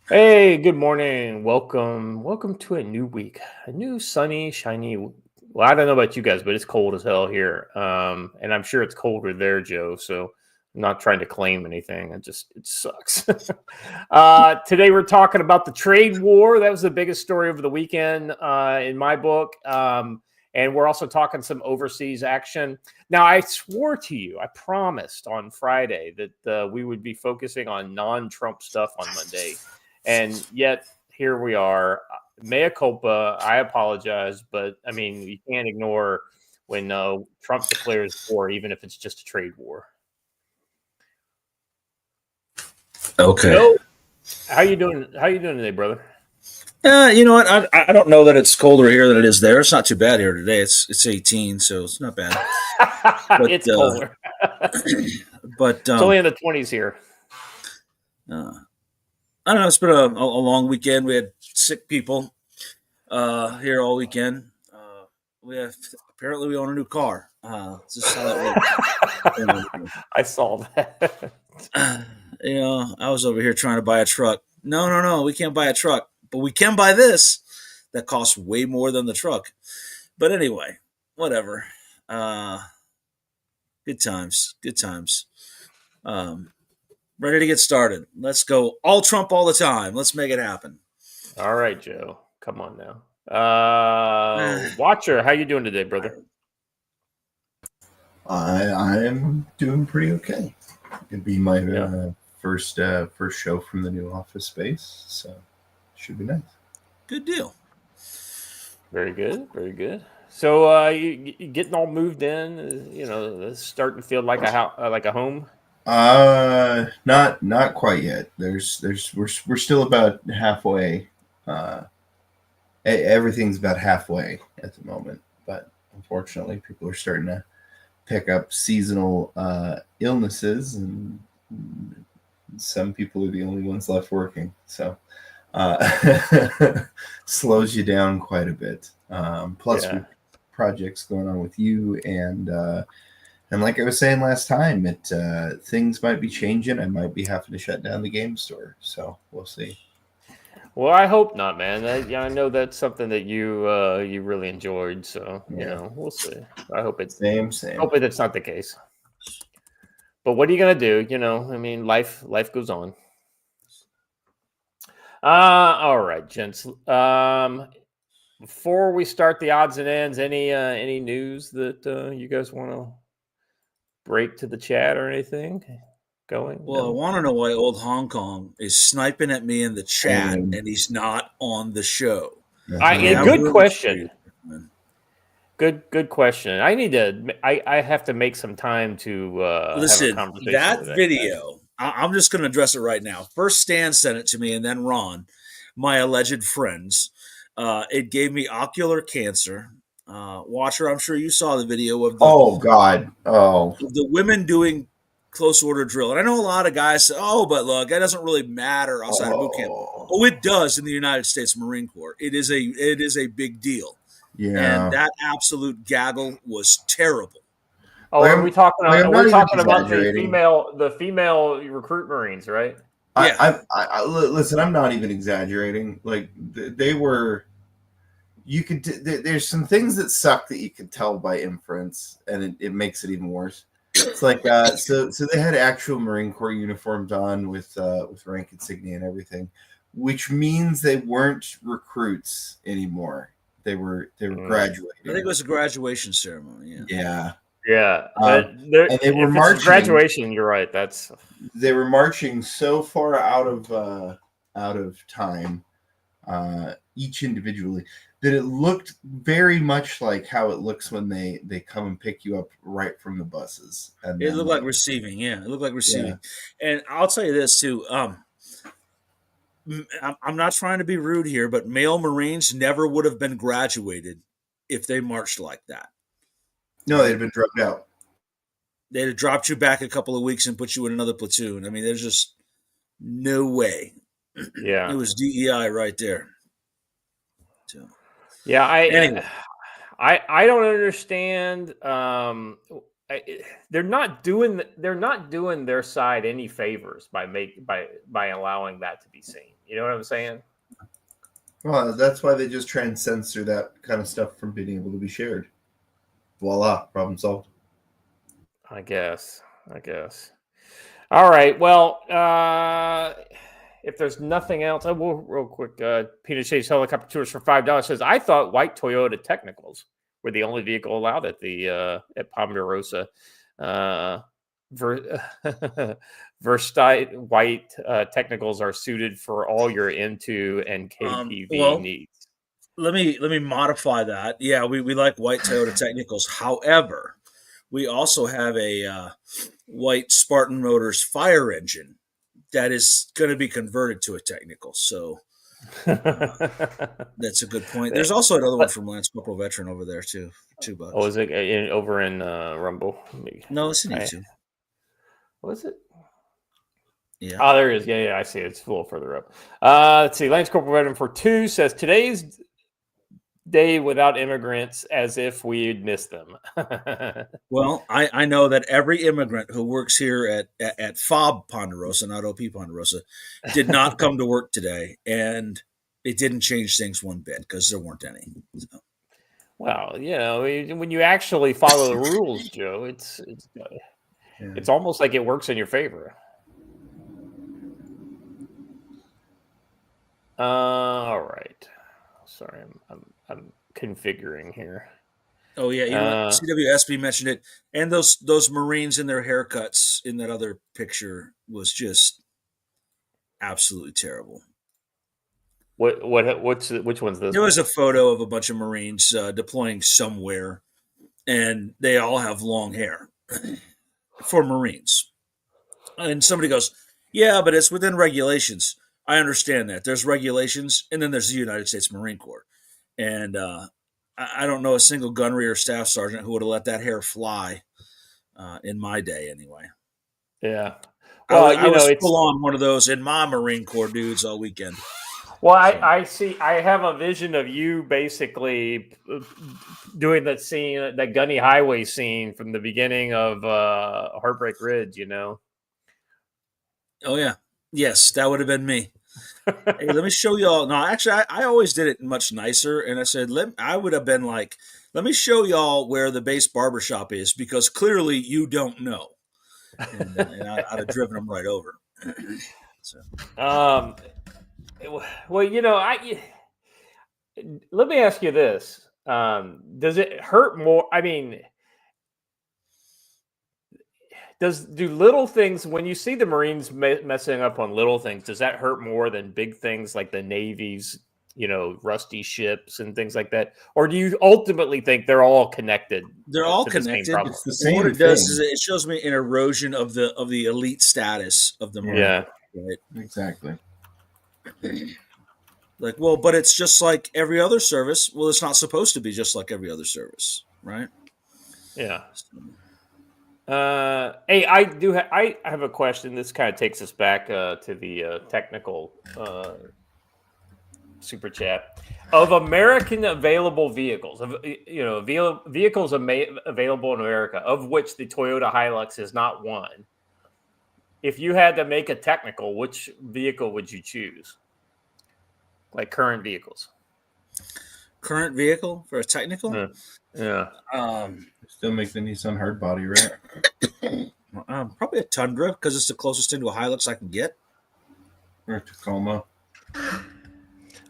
Hey, good morning. Welcome to a new week. A new sunny, shiny well, I don't know about you guys, but it's cold as hell here. And I'm sure it's colder there, Joe. So I'm not trying to claim anything. It sucks. Today we're talking about the trade war. That was the biggest story over the weekend in my book. And we're also talking some overseas action. Now, I swore to you, I promised on Friday that we would be focusing on non-Trump stuff on Monday. And yet here we are. Mea culpa. I apologize, but I mean you can't ignore when Trump declares war, even if it's just a trade war. Okay. Joe, how you doing? How you doing today, brother? You know what? I don't know that it's colder here than it is there. It's not too bad here today. It's 18, so it's not bad. But It's colder. but It's only in the 20s here. uh, I don't know. It's been a long weekend. We had sick people here all weekend. We have apparently we own a new car. This is how that works. I saw that. I was over here trying to buy a truck. No, we can't buy a truck, but we can buy this. That costs way more than the truck. But anyway, whatever. Uh, Good times. Good times. Ready to get started. Let's go all Trump all the time. Let's make it happen. All right, Joe. Come on now. Watcher, how you doing today, brother? I am doing pretty okay. It'd be my Yeah. first show from the new office space, so should be nice. Good deal. Very good, very good. So you getting all moved in? It's starting to feel like a house, like a home. Not quite yet. We're still about halfway. Everything's about halfway at the moment, but unfortunately, people are starting to pick up seasonal illnesses, and some people are the only ones left working. So slows you down quite a bit. Plus, Yeah. projects going on with you, and like I was saying last time, things might be changing. I might be having to shut down the game store. So we'll see. Well, I hope not, man. I know that's something that you really enjoyed. So Yeah, we'll see. I hope same. it's not the case. But what are you gonna do? I mean, life goes on. All right, gents. Before we start the odds and ends, any news that you guys want to break to the chat or anything going? Well, I No. want to know why old Hong Kong is sniping at me in the chat And and he's not on the show. We uh-huh. have Good rooms for you. question. Good question. I have to make some time to have a Listen, conversation that with that guy. video, I'm just going to address it right now. First, Stan sent it to me, and then Ron, my alleged friends. It gave me ocular cancer. Watcher, I'm sure you saw the video of Oh God. Oh the women doing close order drill. And I know a lot of guys say, oh, but look, that doesn't really matter outside of boot camp. oh Oh, it does in the United States Marine Corps. It is a big deal. And yeah. that absolute gaggle was terrible. Oh, Like are I'm we talking? like I'm We're not even talking about exaggerating. the female recruit Marines, right? Yeah. Listen. I'm not even exaggerating. Like they were. You could. There's some things that suck that you can tell by inference, and it makes it even worse. It's like so they had actual Marine Corps uniforms on with rank insignia and everything, which means they weren't recruits anymore. They were I think graduating. it was a graduation ceremony. Yeah. Yeah. Yeah, Um, and they were if it's marching. graduation, you're right. That's They were marching so far out of time, each individually, that it looked very much like how it looks when they come and pick you up right from the buses, and It then looked like receiving. Yeah. It looked like yeah. receiving. And I'll tell you this, too. I'm not trying to be rude here, but male Marines never would have been graduated if they marched like that. No, they'd been drugged out. They'd have dropped you back a couple of weeks and put you in another platoon. I mean, there's just no way. It yeah, was DEI right there. So yeah. anyway, I don't understand. they're not doing their side any favors by allowing that to be seen. You know what I'm saying? Well, that's why they just try and censor that kind of stuff from being able to be shared. Voila, problem solved. I guess. All right. Well, if there's nothing else, I will real quick. Peanut Chase Helicopter Tours for $5 says, I thought white Toyota Technicals were the only vehicle allowed at the at Ponderosa. Versatile white Technicals are suited for all your M2 and KPV needs. Let me modify that. Yeah, we like white Toyota Technicals. However, we also have a white Spartan Motors fire engine that is going to be converted to a technical. So that's a good point. There's also another one from Lance Corporal Veteran over there too. $2. Oh, is it over in Rumble? No, it's in YouTube. Was it? Yeah. Oh, there it is. Yeah, I see it. It's a little further up. Let's see. Lance Corporal Veteran for 2 says, today's day without immigrants as if we'd missed them. Well, I know that every immigrant who works here at FOB Ponderosa, not OP Ponderosa, did not come to work today, and it didn't change things one bit because there weren't any. So. Well, when you actually follow the rules, Joe, it's almost like it works in your favor. All right. Sorry, I'm configuring here. Oh yeah, CWSB mentioned it, and those Marines in their haircuts in that other picture was just absolutely terrible. Which one's this? There was a photo of a bunch of Marines deploying somewhere, and they all have long hair for Marines. And somebody goes, "Yeah, but it's within regulations." I understand that. There's regulations, and then there's the United States Marine Corps. And I don't know a single gunnery or staff sergeant who would have let that hair fly in my day anyway. Yeah. Well, I was full on one of those in my Marine Corps dudes all weekend. Well, I see. I have a vision of you basically doing that scene, that Gunny Highway scene from the beginning of Heartbreak Ridge, Oh, yeah. Yes, that would have been me. Hey, let me show y'all. No, actually, I always did it much nicer. And I said, I would have been like, let me show y'all where the base barbershop is, because clearly you don't know. And I'd have driven them right over. So. Well, let me ask you this. Does it hurt more? I mean, do little things, when you see the Marines messing up on little things, does that hurt more than big things like the Navy's, rusty ships and things like that? Or do you ultimately think they're all connected? They're all connected. It's the same what it thing. does is it shows me an erosion of the elite status of the Marine. Yeah, right? Exactly. Like, well, but it's just like every other service. Well, it's not supposed to be just like every other service, right? Yeah. Hey, I have a question. This kind of takes us back to the technical super chat of American available vehicles. Vehicles available in America, of which the Toyota Hilux is not one. If you had to make a technical, which vehicle would you choose? Like current vehicles. Current vehicle for a technical? Yeah. Still make the Nissan hardbody, right? Probably a Tundra, because it's the closest thing to a Hilux I can get. Or Tacoma.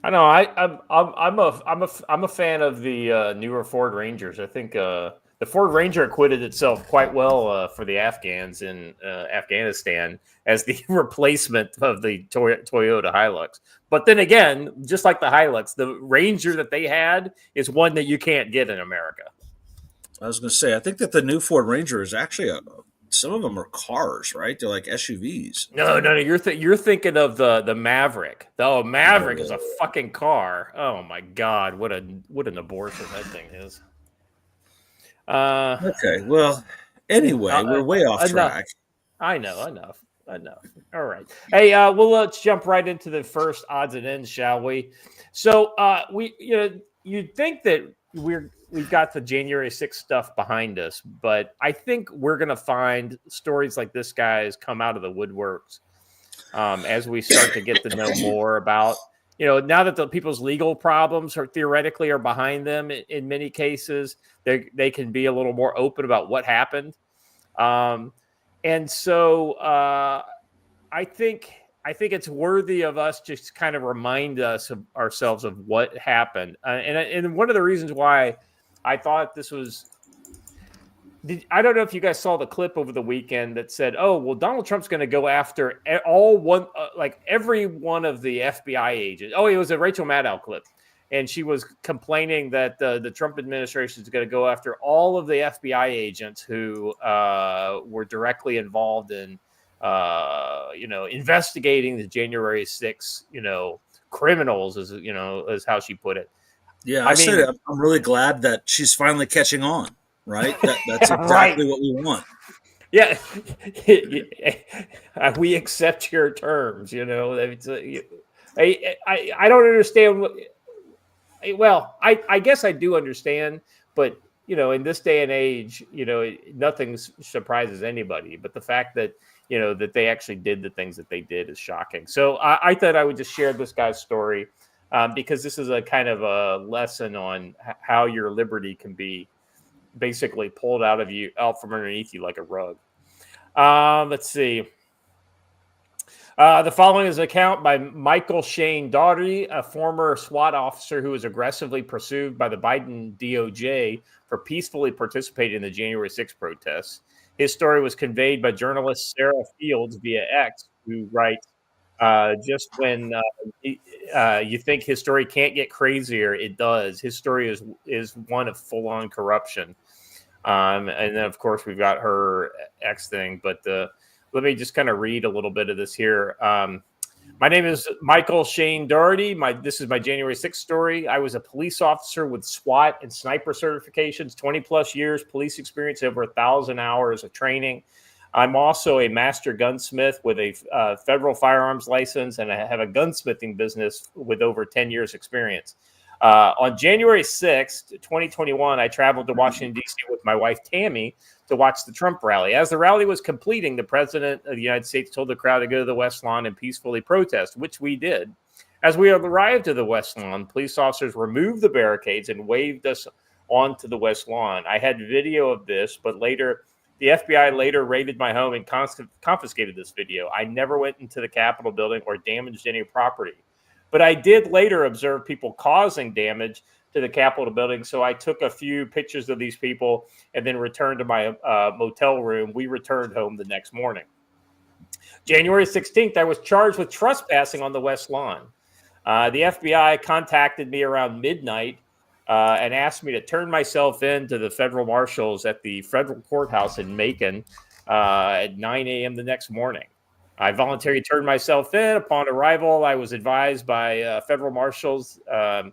I know. I'm a fan of the newer Ford Rangers. I think the Ford Ranger acquitted itself quite well for the Afghans in Afghanistan as the replacement of the Toyota Hilux. But then again, just like the Hilux, the Ranger that they had is one that you can't get in America. I was going to say, I think that the new Ford Ranger is actually some of them are cars, right? They're like SUVs. No. You're thinking of the Maverick. The Maverick is a fucking car. Oh my God, what an abortion that thing is. Okay, well, anyway, we're way off track. I know, enough. All right. Hey, well, let's jump right into the first odds and ends, shall we? So, you'd think that we've got the January 6th stuff behind us, but I think we're going to find stories like this guy's come out of the woodworks as we start to get to know more about, now that the people's legal problems are theoretically are behind them in many cases, they can be a little more open about what happened. And so I think it's worthy of us just kind of remind ourselves of what happened. And one of the reasons why I thought this was, I don't know if you guys saw the clip over the weekend that said, "Oh, well, Donald Trump's going to go after every one of the FBI agents." Oh, it was a Rachel Maddow clip, and she was complaining that the Trump administration is going to go after all of the FBI agents who were directly involved in, investigating the January 6th, criminals, as how she put it. Yeah, I said it. I'm really glad that she's finally catching on. Right, that's exactly right. What we want. Yeah, we accept your terms. I don't understand. Well, I guess I do understand, but in this day and age, nothing surprises anybody. But the fact that that they actually did the things that they did is shocking. So I thought I would just share this guy's story because this is a kind of a lesson on how your liberty can be basically pulled out from underneath you like a rug. Let's see. The following is an account by Michael Shane Daugherty, a former SWAT officer who was aggressively pursued by the Biden DOJ for peacefully participating in the January 6th protests. His story was conveyed by journalist Sarah Fields via X, who writes, just when you think his story can't get crazier, it does. His story is one of full-on corruption. And then, of course, we've got her X thing. But let me just kind of read a little bit of this here. My name is Michael Shane Daugherty. This is my January 6th story. I was a police officer with SWAT and sniper certifications, 20-plus years police experience, over 1,000 hours of training. I'm also a master gunsmith with a federal firearms license, and I have a gunsmithing business with over 10 years experience. On January 6th, 2021, I traveled to Washington, D.C. with my wife, Tammy, to watch the Trump rally. As the rally was completing, the president of the United States told the crowd to go to the West Lawn and peacefully protest, which we did. As we arrived to the West Lawn, police officers removed the barricades and waved us onto the West Lawn. I had video of this, but the FBI later raided my home and confiscated this video. I never went into the Capitol building or damaged any property. But I did later observe people causing damage to the Capitol building, so I took a few pictures of these people and then returned to my motel room. We returned home the next morning. January 16th, I was charged with trespassing on the West Lawn. The FBI contacted me around midnight and asked me to turn myself in to the federal marshals at the federal courthouse in Macon at 9 a.m. the next morning. I voluntarily turned myself in. Upon arrival, I was advised by federal marshals, that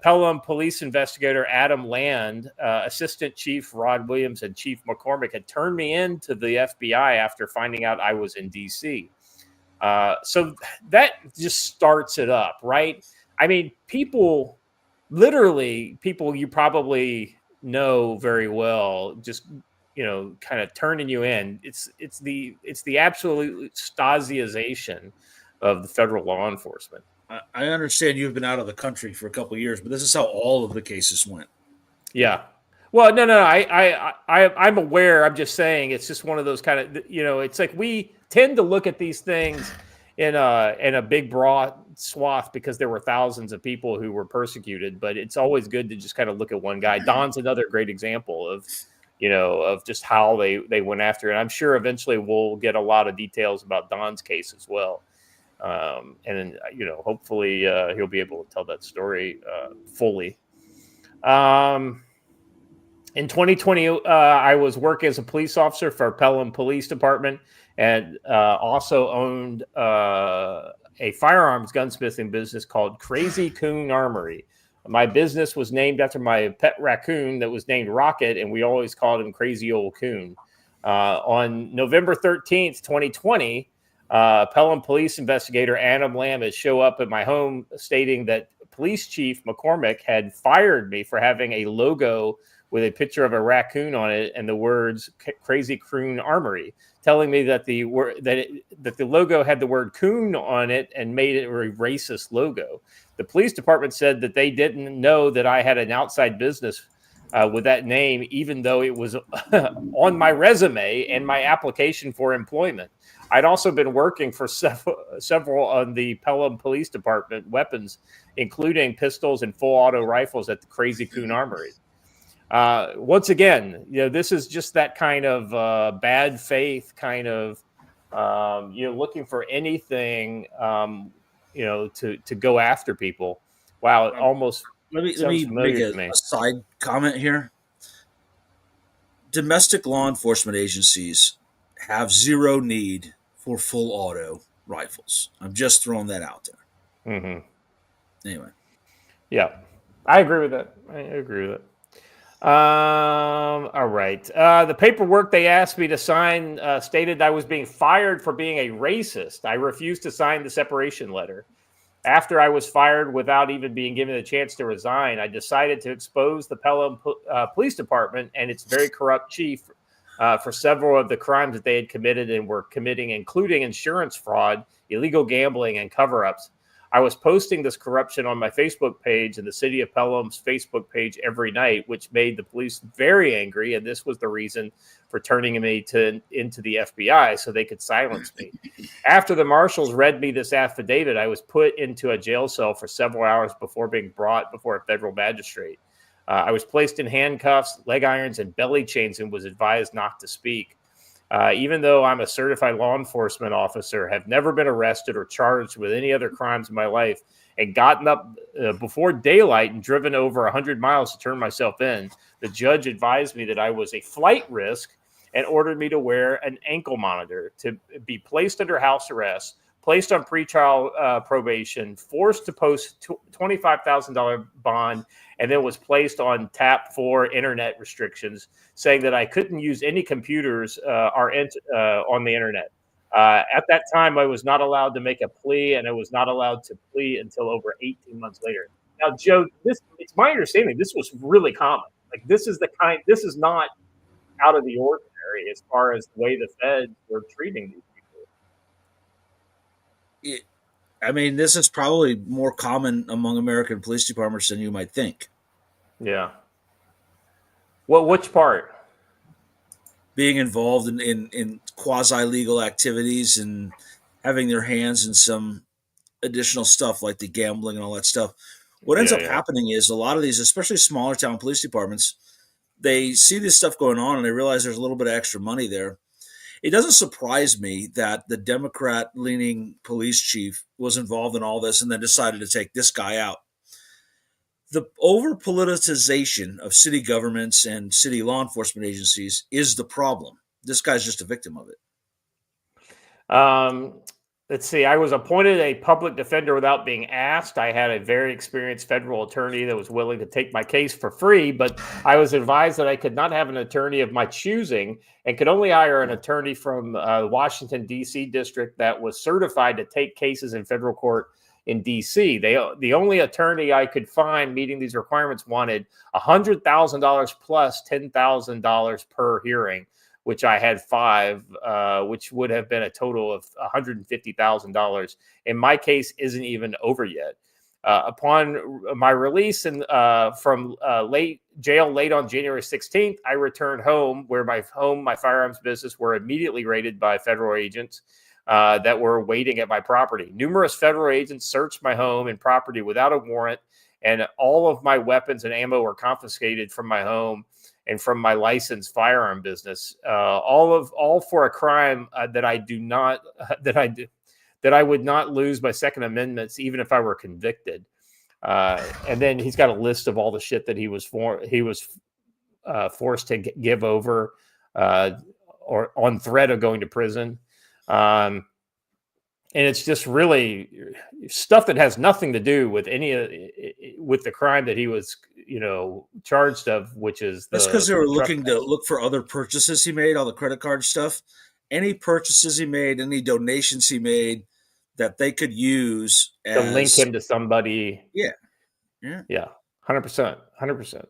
Pelham police investigator Adam Land, Assistant Chief Rod Williams, and Chief McCormick had turned me in to the FBI after finding out I was in D.C. So that just starts it up, right? I mean, people you probably know very well, just kind of turning you in. It's the absolute Stasiization of the federal law enforcement. I understand you've been out of the country for a couple of years, but this is how all of the cases went. Yeah. Well, no. I'm aware. I'm just saying it's just one of those kind of, it's like we tend to look at these things in a big broad swath because there were thousands of people who were persecuted, but it's always good to just kind of look at one guy. Don's another great example of just how they went after it. I'm sure eventually we'll get a lot of details about Don's case as well. And hopefully he'll be able to tell that story fully. In 2020, I was working as a police officer for Pelham Police Department and also owned a firearms gunsmithing business called Crazy Coon Armory. My business was named after my pet raccoon that was named Rocket, and we always called him Crazy Old Coon. On November 13th, 2020, Pelham police investigator Adam Lamb show up at my home stating that police chief, McCormick, had fired me for having a logo with a picture of a raccoon on it and the words "Crazy Coon Armory," telling me that the logo had the word "coon" on it and made it a racist logo. The police department said that they didn't know that I had an outside business with that name, even though it was on my resume and my application for employment. I'd also been working for several on the Pelham Police Department weapons, including pistols and full auto rifles at the Crazy Coon Armory. Once again, this is just that kind of bad faith kind of, looking for anything, to go after people. Wow, it almost let me make a side comment here. Domestic law enforcement agencies have zero need for full auto rifles. I'm just throwing that out there. Mm-hmm. Anyway. Yeah, I agree with that. All right. The paperwork they asked me to sign stated I was being fired for being a racist. I refused to sign the separation letter. After I was fired without even being given a chance to resign, I decided to expose the Pelham Police Department and its very corrupt chief for several of the crimes that they had committed and were committing, including insurance fraud, illegal gambling, and cover-ups. I was posting this corruption on my Facebook page and the City of Pelham's Facebook page every night, which made the police very angry, and this was the reason for turning me into the FBI so they could silence me. After the marshals read me this affidavit, I was put into a jail cell for several hours before being brought before a federal magistrate. I was placed in handcuffs, leg irons, and belly chains and was advised not to speak. Even though I'm a certified law enforcement officer, have never been arrested or charged with any other crimes in my life, and gotten up before daylight and driven over 100 miles to turn myself in, the judge advised me that I was a flight risk and ordered me to wear an ankle monitor, to be placed under house arrest, placed on pretrial probation, forced to post $25,000 bond, and then was placed on tap for internet restrictions, saying that I couldn't use any computers on the internet. At that time, I was not allowed to make a plea, and I was not allowed to plea until over 18 months later. Now, Joe, it's my understanding this was really common. Like, this is not out of the ordinary as far as the way the feds were treating these people. I mean, this is probably more common among American police departments than you might think. Yeah. Well, which part? Being involved in quasi-legal activities and having their hands in some additional stuff like the gambling and all that stuff. What ends up happening is a lot of these, especially smaller town police departments, they see this stuff going on and they realize there's a little bit of extra money there. It doesn't surprise me that the Democrat-leaning police chief was involved in all this and then decided to take this guy out. The over-politicization of city governments and city law enforcement agencies is the problem. This guy's just a victim of it. Let's see. I was appointed a public defender without being asked. I had a very experienced federal attorney that was willing to take my case for free, but I was advised that I could not have an attorney of my choosing and could only hire an attorney from Washington, D.C. district that was certified to take cases in federal court in D.C. The only attorney I could find meeting these requirements wanted $100,000 plus $10,000 per hearing, which I had 5, which would have been a total of $150,000. And my case isn't even over yet. Upon my release from jail late on January 16th, I returned home, where my firearms business were immediately raided by federal agents that were waiting at my property. Numerous federal agents searched my home and property without a warrant, and all of my weapons and ammo were confiscated from my home and from my licensed firearm business, all for a crime that I would not lose my Second Amendments, even if I were convicted. And then he's got a list of all the shit that he was forced to give over, or on threat of going to prison. And it's just really stuff that has nothing to do with with the crime that he was, charged of, which is that's because they were looking to look for other purchases he made, all the credit card stuff, any purchases he made, any donations he made that they could use to link him to somebody. Yeah. Yeah, 100%, 100%.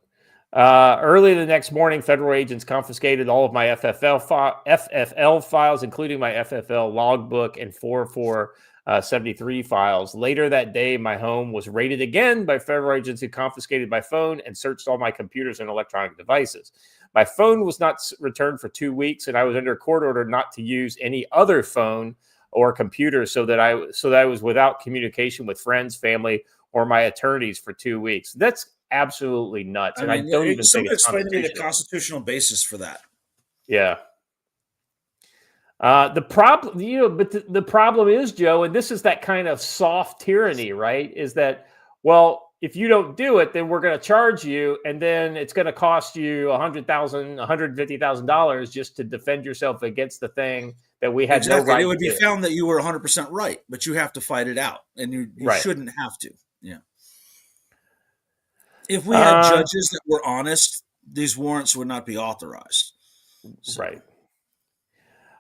Early the next morning, federal agents confiscated all of my FFL files, including my FFL logbook and 4473 files. Later that day, my home was raided again by federal agents who confiscated my phone and searched all my computers and electronic devices. My phone was not returned for 2 weeks, and I was under a court order not to use any other phone or computer, so that I was without communication with friends, family, or my attorneys for 2 weeks. That's absolutely nuts. And I don't even think it's explain to me the constitutional. constitutional basis for that. Yeah. The problem, but the problem is, Joe, and this is that kind of soft tyranny, right? Is that, well, if you don't do it, then we're going to charge you, and then it's going to cost you $150,000 just to defend yourself against the thing that we had no right. It would be found that you were 100% right, but you have to fight it out, and you shouldn't have to. Yeah. If we had judges that were honest, these warrants would not be authorized. So. Right.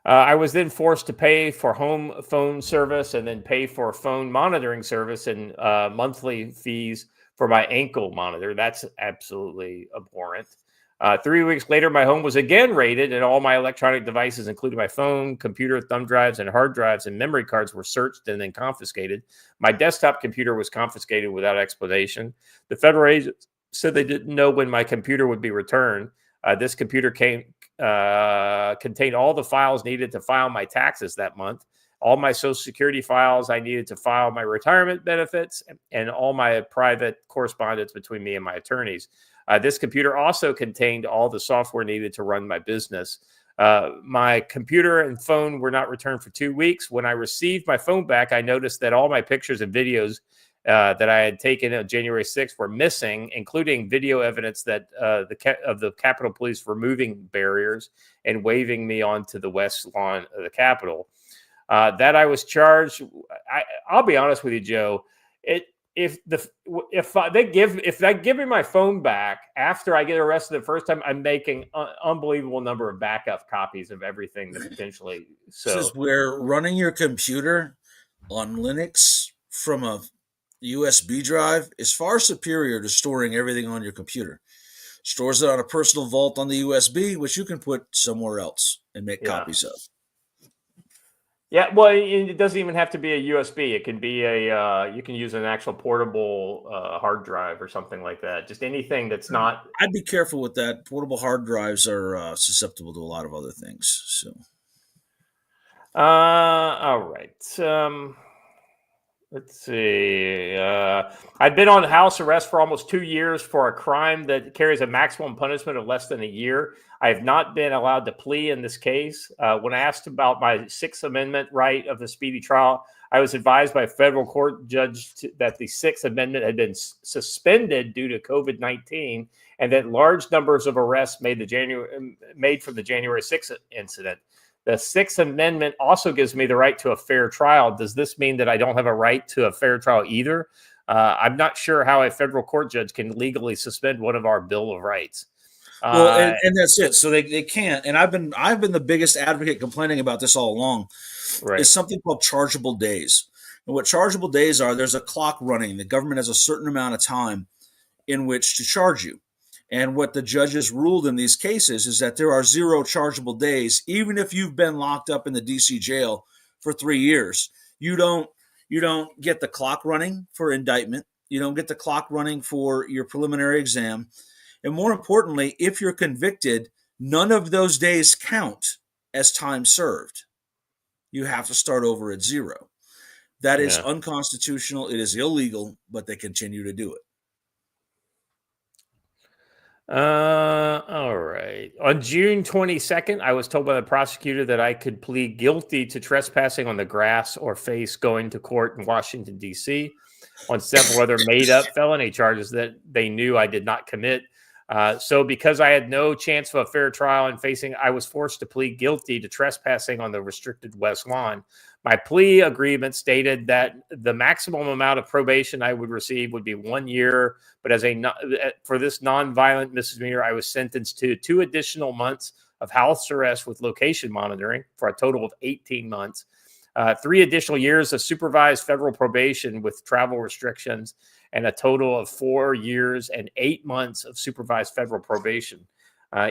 I was then forced to pay for home phone service and then pay for phone monitoring service and monthly fees for my ankle monitor. That's absolutely abhorrent. 3 weeks later, my home was again raided, and all my electronic devices, including my phone, computer, thumb drives, and hard drives and memory cards, were searched and then confiscated. My desktop computer was confiscated without explanation. The federal agents said they didn't know when my computer would be returned. This computer contained all the files needed to file my taxes that month, all my Social Security files I needed to file my retirement benefits, and all my private correspondence between me and my attorneys. This computer also contained all the software needed to run my business. My computer and phone were not returned for 2 weeks. When I received my phone back, I noticed that all my pictures and videos that I had taken on January 6th were missing, including video evidence that of the Capitol Police removing barriers and waving me onto the west lawn of the Capitol. That I was charged. I'll be honest with you, Joe. If they give me my phone back after I get arrested the first time, I'm making unbelievable number of backup copies of everything that potentially. So this is where running your computer on Linux from a USB drive is far superior to storing everything on your computer. Stores it on a personal vault on the USB, which you can put somewhere else and make copies of. Yeah, well, it doesn't even have to be a USB. It can be you can use an actual portable hard drive or something like that. Just anything that's not. I'd be careful with that. Portable hard drives are susceptible to a lot of other things. So, all right. Let's see. I've been on house arrest for almost 2 years for a crime that carries a maximum punishment of less than a year. I have not been allowed to plea in this case. When asked about my Sixth Amendment right of the speedy trial, I was advised by a federal court judge that the Sixth Amendment had been suspended due to COVID-19 and that large numbers of arrests made from the January 6th incident. The Sixth Amendment also gives me the right to a fair trial. Does this mean that I don't have a right to a fair trial either? I'm not sure how a federal court judge can legally suspend one of our Bill of Rights. Well, and that's it. So they can't. And I've been the biggest advocate complaining about this all along. Right. It's something called chargeable days. And what chargeable days are, there's a clock running. The government has a certain amount of time in which to charge you. And what the judges ruled in these cases is that there are 0 chargeable days, even if you've been locked up in the DC jail for 3 years. You don't get the clock running for indictment. You don't get the clock running for your preliminary exam. And more importantly, if you're convicted, none of those days count as time served. You have to start over at 0. That is unconstitutional. It is illegal, but they continue to do it. All right. On June 22nd, I was told by the prosecutor that I could plead guilty to trespassing on the grass or face going to court in Washington, D.C. on several other made-up felony charges that they knew I did not commit. So because I had no chance of a fair trial and I was forced to plead guilty to trespassing on the restricted West Lawn. My plea agreement stated that the maximum amount of probation I would receive would be 1 year, but for this nonviolent misdemeanor, I was sentenced to 2 additional months of house arrest with location monitoring for a total of 18 months, 3 additional years of supervised federal probation with travel restrictions, and a total of 4 years and 8 months of supervised federal probation.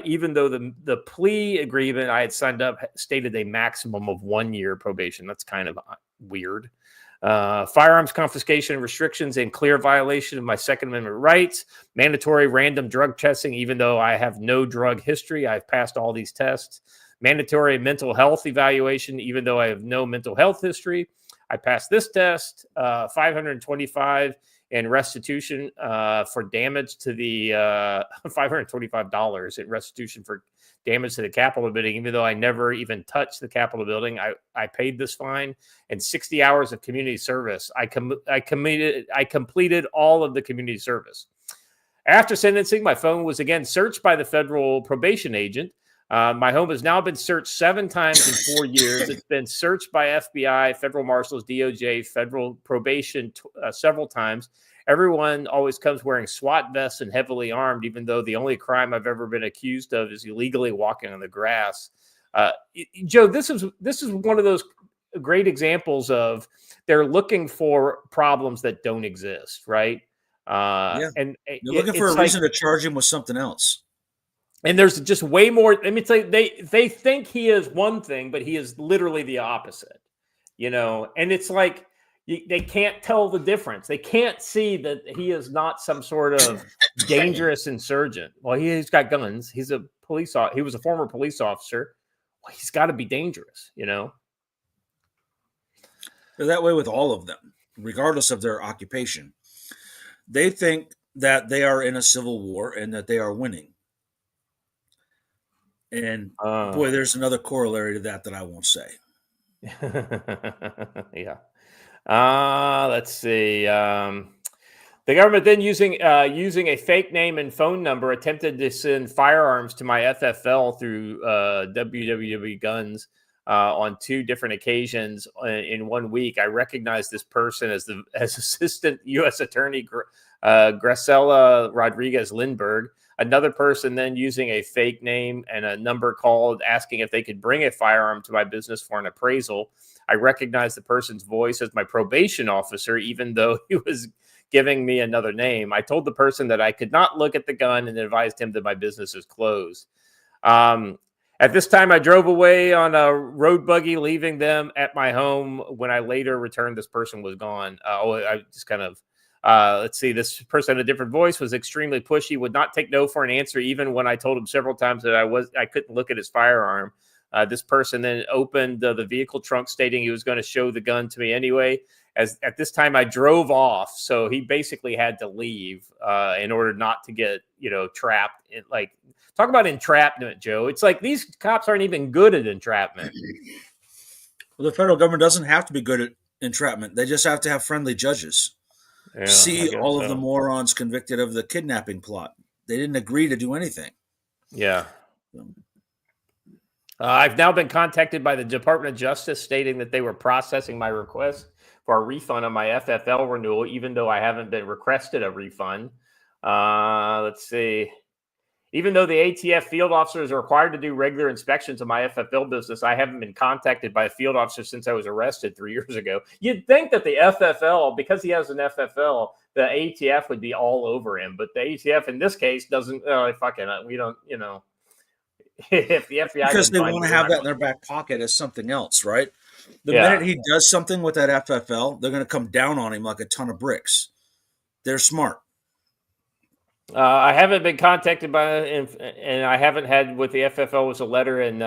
Even though the plea agreement I had signed up stated a maximum of 1 year probation. That's kind of weird. Firearms confiscation restrictions in clear violation of my Second Amendment rights, mandatory random drug testing, even though I have no drug history. I've passed all these tests. Mandatory mental health evaluation, even though I have no mental health history. I passed this test. 525 in restitution for damage to the $525 in restitution for damage to the Capitol building, even though I never even touched the Capitol building. I paid this fine, and 60 hours of community service. I completed all of the community service. After sentencing, my phone was again searched by the federal probation agent. My home has now been searched 7 times in 4 years. It's been searched by FBI, federal marshals, DOJ, federal probation several times. Everyone always comes wearing SWAT vests and heavily armed, even though the only crime I've ever been accused of is illegally walking on the grass. Joe, this is one of those great examples of they're looking for problems that don't exist, right? And you're looking for a reason to charge him with something else. And there's just way more. Let me tell you, they think he is one thing, but he is literally the opposite, and it's like they can't tell the difference. They can't see that he is not some sort of dangerous insurgent. Well, he's got guns. He's a he was a former police officer. Well, he's got to be dangerous, They're that way with all of them, regardless of their occupation. They think that they are in a civil war and that they are winning. And boy, there's another corollary to that I won't say. Yeah. Let's see. The government then using a fake name and phone number attempted to send firearms to my FFL through www Guns on 2 different occasions in 1 week. I recognized this person as Assistant U.S. Attorney Graciela Rodriguez Lindbergh. Another person then using a fake name and a number called asking if they could bring a firearm to my business for an appraisal. I recognized the person's voice as my probation officer, even though he was giving me another name. I told the person that I could not look at the gun and advised him that my business is closed. At this time, I drove away on a road buggy, leaving them at my home. When I later returned, this person was gone. I just kind of... let's see, this person had a different voice, was extremely pushy, would not take no for an answer, even when I told him several times that I couldn't look at his firearm. This person then opened the vehicle trunk, stating he was going to show the gun to me anyway. As at this time, I drove off, so he basically had to leave in order not to get trapped. Talk about entrapment, Joe. It's like these cops aren't even good at entrapment. Well, the federal government doesn't have to be good at entrapment. They just have to have friendly judges. Yeah, see all of the morons convicted of the kidnapping plot. They didn't agree to do anything. Yeah. I've now been contacted by the Department of Justice stating that they were processing my request for a refund on my FFL renewal, even though I haven't been requested a refund. Let's see. Even though the ATF field officers are required to do regular inspections of my FFL business, I haven't been contacted by a field officer since I was arrested 3 years ago. You'd think that the FFL, because he has an FFL, the ATF would be all over him. But the ATF in this case doesn't, we don't, if the FBI... Because they want to have that in their back pocket as something else, right? The minute he does something with that FFL, they're going to come down on him like a ton of bricks. They're smart. I haven't been contacted and I haven't had with the FFL was a letter in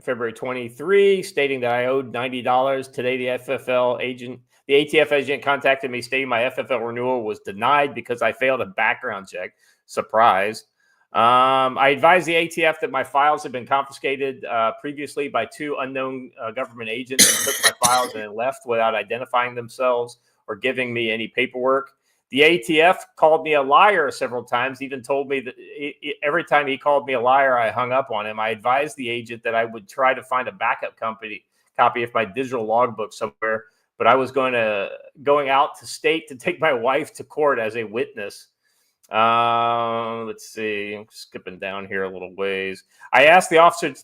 February 23 stating that I owed $90. Today, the ATF agent contacted me stating my FFL renewal was denied because I failed a background check. Surprise. I advised the ATF that my files had been confiscated previously by 2 unknown government agents who took my files and left without identifying themselves or giving me any paperwork. The ATF called me a liar several times, even told me that every time he called me a liar, I hung up on him. I advised the agent that I would try to find a backup copy of my digital logbook somewhere, but I was going out to state to take my wife to court as a witness. Let's see. I'm skipping down here a little ways. I asked the officer,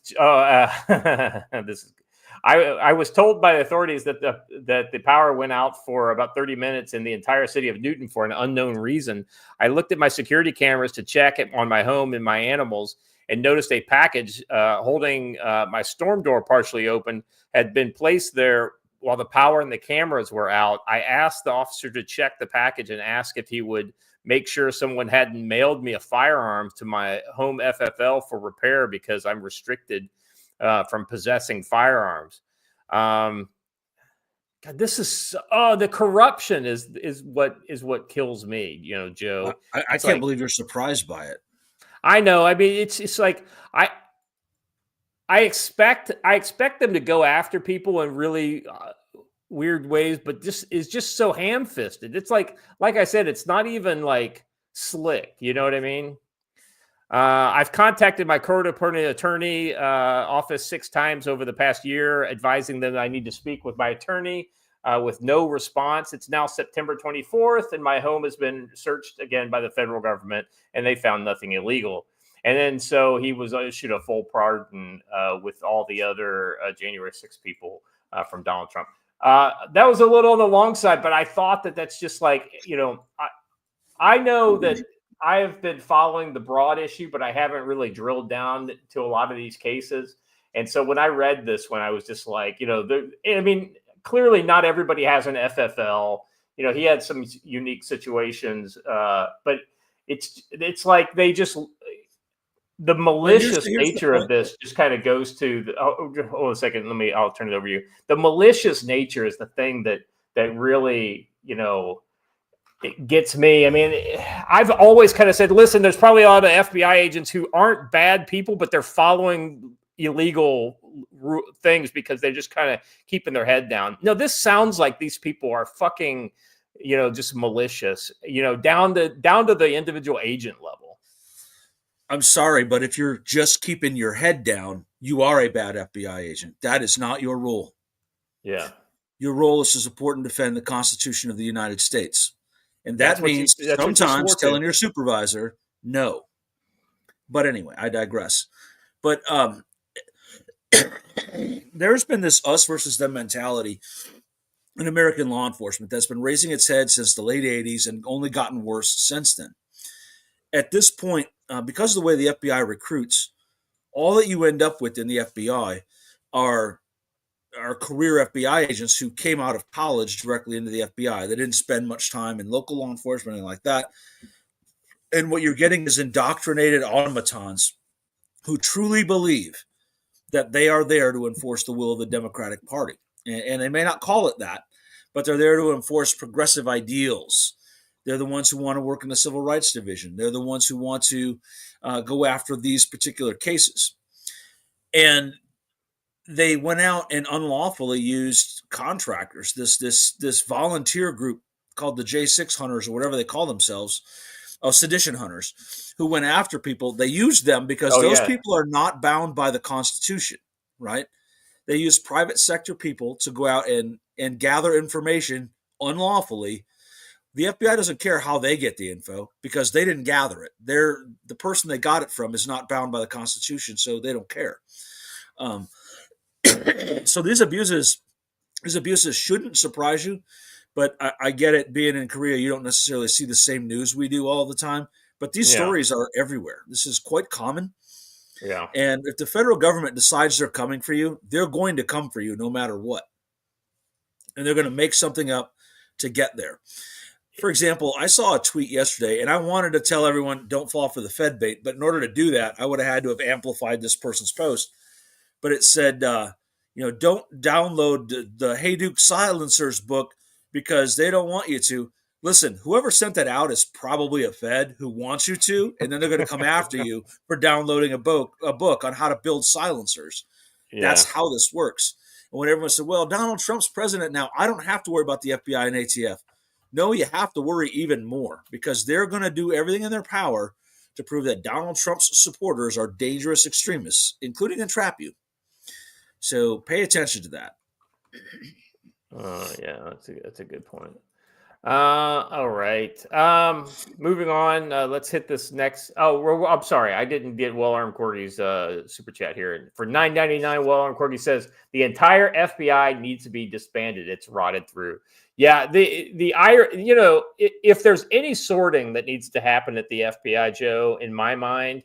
I was told by authorities that the power went out for about 30 minutes in the entire city of Newton for an unknown reason. I looked at my security cameras to check it on my home and my animals, and noticed a package holding my storm door partially open had been placed there while the power and the cameras were out. I asked the officer to check the package and ask if he would make sure someone hadn't mailed me a firearm to my home FFL for repair, because I'm restricted from possessing firearms. God, this is the corruption is what kills me, Joe. I can't believe you're surprised by it. I know. I mean, it's like I expect them to go after people in really weird ways, but this is just so ham-fisted. It's like I said, it's not even like slick. You know what I mean? I've contacted my court-appointed attorney office 6 times over the past year, advising them that I need to speak with my attorney, with no response. It's now September 24th, and my home has been searched again by the federal government, and they found nothing illegal. And then so he was issued a full pardon with all the other January 6th people from Donald Trump. That was a little on the long side, but I thought that's just like, I know that I have been following the broad issue, but I haven't really drilled down to a lot of these cases. And so when I read this one, I was just like, clearly not everybody has an FFL. He had some unique situations, but it's like they just, the malicious nature of this just kind of goes to hold a second. I'll turn it over to you. The malicious nature is the thing that really, it gets me. I mean, I've always kind of said, listen, there's probably a lot of FBI agents who aren't bad people, but they're following illegal things because they're just kind of keeping their head down. No, this sounds like these people are fucking, just malicious, down to the individual agent level. I'm sorry, but if you're just keeping your head down, you are a bad FBI agent. That is not your role. Yeah. Your role is to support and defend the Constitution of the United States. And that means sometimes telling your supervisor no. But anyway, I digress. But there's been this us versus them mentality in American law enforcement that's been raising its head since the late 80s and only gotten worse since then. At this point, because of the way the FBI recruits, all that you end up with in the FBI are career FBI agents who came out of college directly into the FBI. They didn't spend much time in local law enforcement, anything like that. And what you're getting is indoctrinated automatons who truly believe that they are there to enforce the will of the Democratic Party. And they may not call it that, but they're there to enforce progressive ideals. They're the ones who want to work in the Civil Rights Division. They're the ones who want to go after these particular cases. And they went out and unlawfully used contractors, this volunteer group called the J6 Hunters or whatever they call themselves, sedition hunters, who went after people. They used them because people are not bound by the Constitution, right? They use private sector people to go out and gather information unlawfully. The FBI doesn't care how they get the info because they didn't gather it. The person they got it from is not bound by the Constitution, so they don't care. So these abuses shouldn't surprise you, but I get it. Being in Korea, you don't necessarily see the same news we do all the time, but these stories are everywhere. This is quite common. Yeah. And if the federal government decides they're coming for you, they're going to come for you no matter what. And they're going to make something up to get there. For example, I saw a tweet yesterday, and I wanted to tell everyone, don't fall for the Fed bait. But in order to do that, I would have had to have amplified this person's post. But it said, don't download the Hayduke Silencers book because they don't want you to. Listen, whoever sent that out is probably a Fed who wants you to, and then they're going to come after you for downloading a book on how to build silencers. Yeah. That's how this works. And when everyone said, well, Donald Trump's president now, I don't have to worry about the FBI and ATF. No, you have to worry even more because they're going to do everything in their power to prove that Donald Trump's supporters are dangerous extremists, including entrap you. So pay attention to that. Yeah, that's a good point. All right. Moving on. Let's hit this next. I'm sorry, I didn't get Well Armed Corgy's super chat here. For $9.99, Well Armed Corgy says the entire FBI needs to be disbanded. It's rotted through. Yeah, if there's any sorting that needs to happen at the FBI, Joe, in my mind,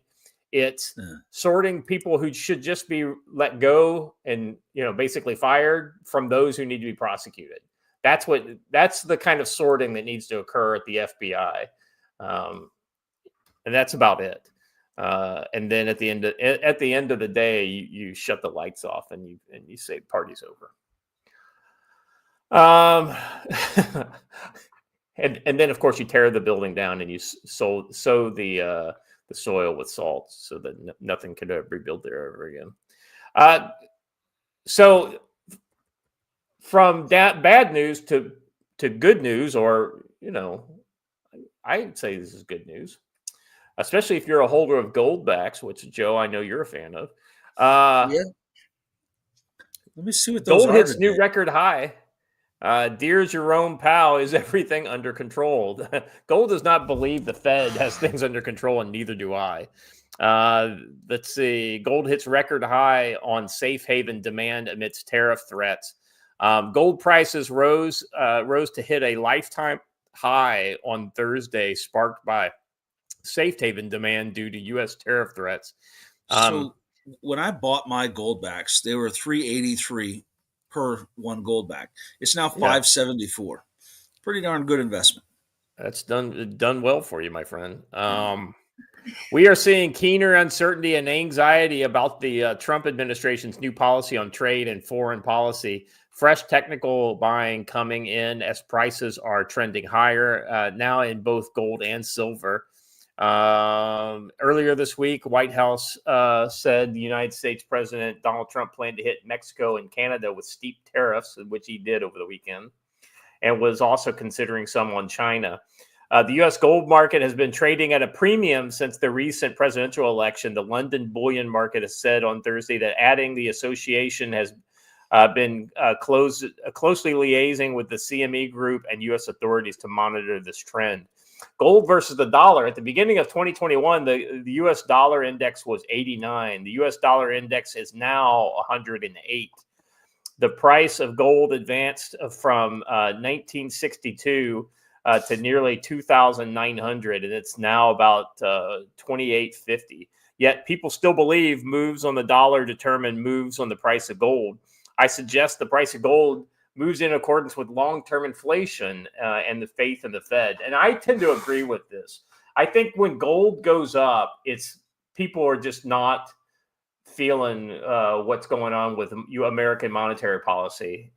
it's sorting people who should just be let go and basically fired from those who need to be prosecuted. That's the kind of sorting that needs to occur at the FBI, and that's about it. And then at the end of the day, you shut the lights off and you say party's over. And then of course you tear the building down and you sow the soil with salt so that nothing can ever rebuild there ever again. So. From that bad news to good news, or I'd say this is good news, especially if you're a holder of goldbacks, which Joe, I know you're a fan of. Yeah. Let me see what those gold are hits today. new record high. Dear Jerome Powell, is everything under control? Gold does not believe the Fed has things under control, and neither do I. Let's see. Gold hits record high on safe haven demand amidst tariff threats. Gold prices rose to hit a lifetime high on Thursday, sparked by safe haven demand due to U.S. tariff threats. So when I bought my goldbacks, they were $3.83 per one goldback. It's now $5.74. Pretty darn good investment. That's done well for you, my friend. We are seeing keener uncertainty and anxiety about the Trump administration's new policy on trade and foreign policy. Fresh technical buying coming in as prices are trending higher now in both gold and silver. Earlier this week, White House said the United States President Donald Trump planned to hit Mexico and Canada with steep tariffs, which he did over the weekend, and was also considering some on China. The U.S. gold market has been trading at a premium since the recent presidential election. The London bullion market has said on Thursday that adding the association has been closely liaising with the CME Group and U.S. authorities to monitor this trend. Gold versus the dollar. At the beginning of 2021, the U.S. dollar index was 89. The U.S. dollar index is now 108. The price of gold advanced from 1962 to nearly 2,900, and it's now about 2,850. Yet people still believe moves on the dollar determine moves on the price of gold. I suggest the price of gold moves in accordance with long-term inflation and the faith in the Fed. And I tend to agree with this. I think when gold goes up, it's people are just not feeling what's going on with American monetary policy.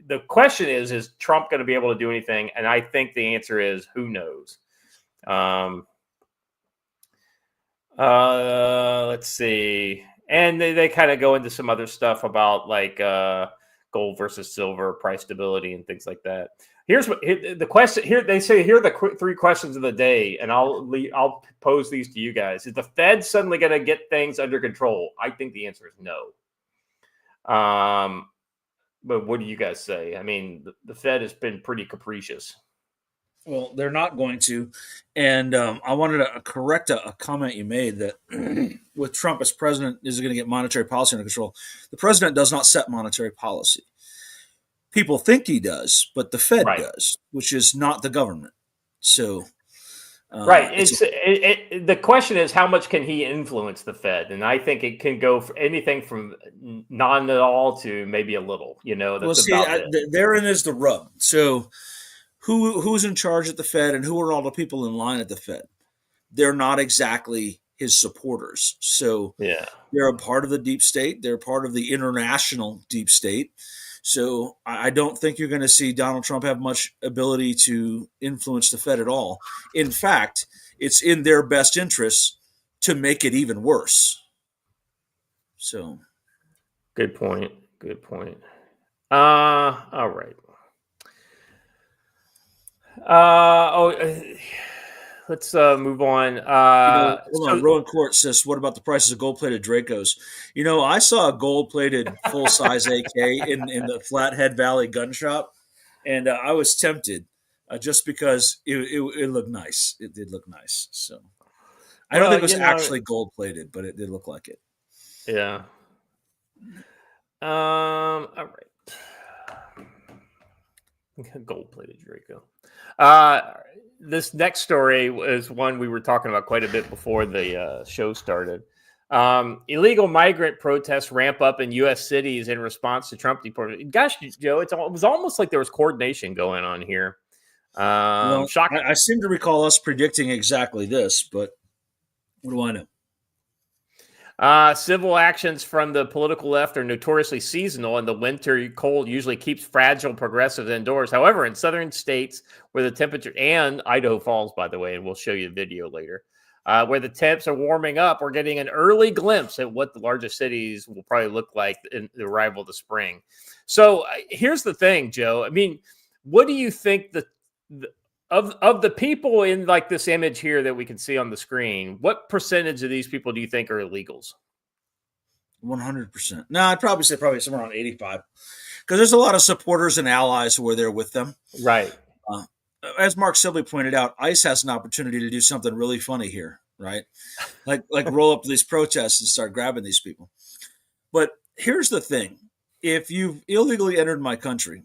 The question is Trump going to be able to do anything? And I think the answer is, who knows? Let's see. And they kind of go into some other stuff about like gold versus silver, price stability, and things like that. Here's the question. Here they say here are the three questions of the day, and I'll pose these to you guys. Is the Fed suddenly going to get things under control? I think the answer is no. But what do you guys say? I mean, the Fed has been pretty capricious. Well, they're not going to. And I wanted to correct a comment you made that with Trump as president, is going to get monetary policy under control. The president does not set monetary policy. People think he does, but the Fed does, which is not the government. So, right. The question is, how much can he influence the Fed? And I think it can go for anything from none at all to maybe a little. Therein is the rub. So, who's in charge at the Fed and who are all the people in line at the Fed? They're not exactly his supporters. So they're a part of the deep state. They're part of the international deep state. So I don't think you're going to see Donald Trump have much ability to influence the Fed at all. In fact, it's in their best interest to make it even worse. So. Good point. All right. Let's move on. Hold on. Rowan Court says, "What about the prices of gold-plated Dracos?" I saw a gold-plated full-size AK in the Flathead Valley gun shop, and I was tempted. just because it looked nice. It did look nice. So I don't Well, think it was actually gold plated, but it did look like it. Yeah. All right. Gold plated Draco. This next story is one we were talking about quite a bit before the show started. Illegal migrant protests ramp up in U.S. cities in response to Trump deportation. Gosh, Joe, it was almost like there was coordination going on here. Well, Shocking. I seem to recall us predicting exactly this, but what do I know? Civil actions from the political left are notoriously seasonal, and the winter cold usually keeps fragile progressives indoors. However, in southern states where the temperature, and Idaho Falls, by the way, and we'll show you a video later, where the temps are warming up, we're getting an early glimpse at what the largest cities will probably look like in the arrival of the spring. So here's the thing, Joe. I mean, what do you think of the people in like this image here that we can see on the screen, what percentage of these people do you think are illegals? 100%. No, I'd probably say somewhere around 85, because there's a lot of supporters and allies who are there with them. Right. As Mark Sibley pointed out, ICE has an opportunity to do something really funny here, right? Like roll up these protests and start grabbing these people. But here's the thing: if you've illegally entered my country,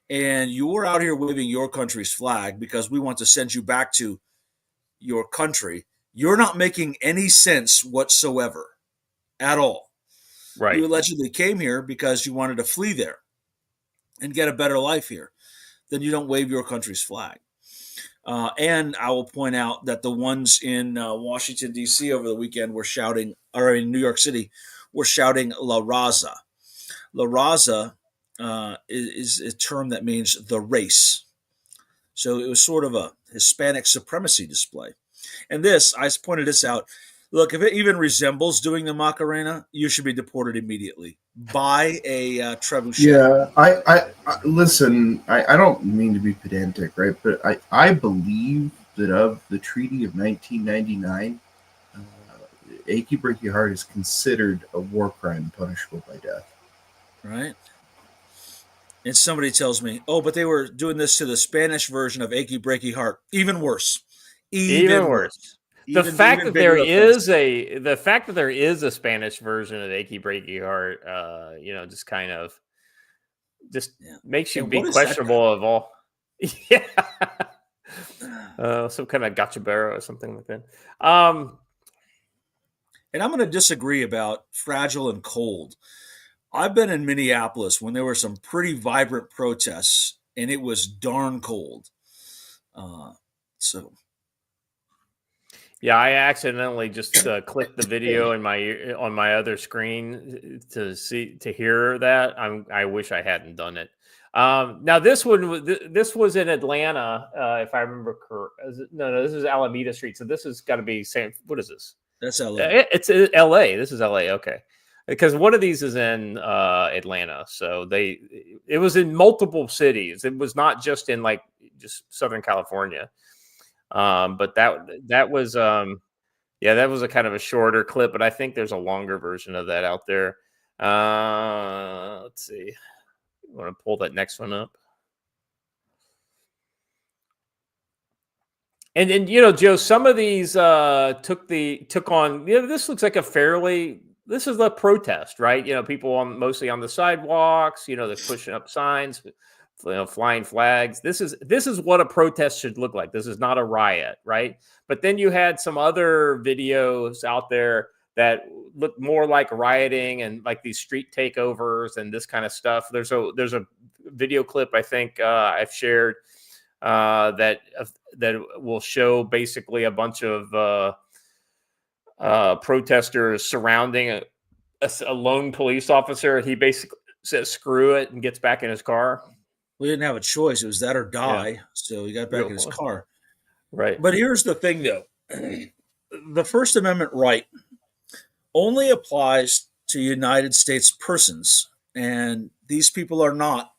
and you're out here waving your country's flag because we want to send you back to your country, you're not making any sense whatsoever at all. Right. You allegedly came here because you wanted to flee there and get a better life here. Then you don't wave your country's flag. And I will point out that the ones in Washington, D.C. over the weekend were shouting, or in New York City, were shouting La Raza. La Raza is a term that means the race. So it was sort of a Hispanic supremacy display. And this, I pointed this out. Look, if it even resembles doing the Macarena, you should be deported immediately. Buy a trebuchet. Yeah, I listen. I don't mean to be pedantic, right? But I believe that of the Treaty of 1999, achy breaky heart is considered a war crime punishable by death. Right. And somebody tells me, oh, but they were doing this to the Spanish version of Achy Breaky Heart. Even worse. Even worse. The fact that there is a Spanish version of Achy Breaky Heart, just kind of makes you be questionable of all. Yeah. Some kind of gachibera or something like that. And I'm going to disagree about fragile and cold. I've been in Minneapolis when there were some pretty vibrant protests, and it was darn cold. Yeah, I accidentally just clicked the video on my other screen to hear that. I wish I hadn't done it. Now this was in Atlanta, if I remember correct. No, this is Alameda Street. So this has got to be what is this? That's LA. It's LA. This is LA. Okay. Because one of these is in Atlanta, so it was in multiple cities. It was not just in just Southern California, but that was that was a kind of a shorter clip. But I think there's a longer version of that out there. Let's see. I want to pull that next one up. And Joe, some of these took on. This looks like this is a protest, right? People mostly on the sidewalks. They're pushing up signs, flying flags. This is what a protest should look like. This is not a riot, right? But then you had some other videos out there that look more like rioting and like these street takeovers and this kind of stuff. There's a video clip I think I've shared that will show basically a bunch of protesters surrounding a lone police officer. He basically says screw it and gets back in his car. We didn't have a choice. It was that or die. Yeah. So he got back in his car. Right. But here's the thing, though. The First Amendment right only applies to United States persons. And these people are not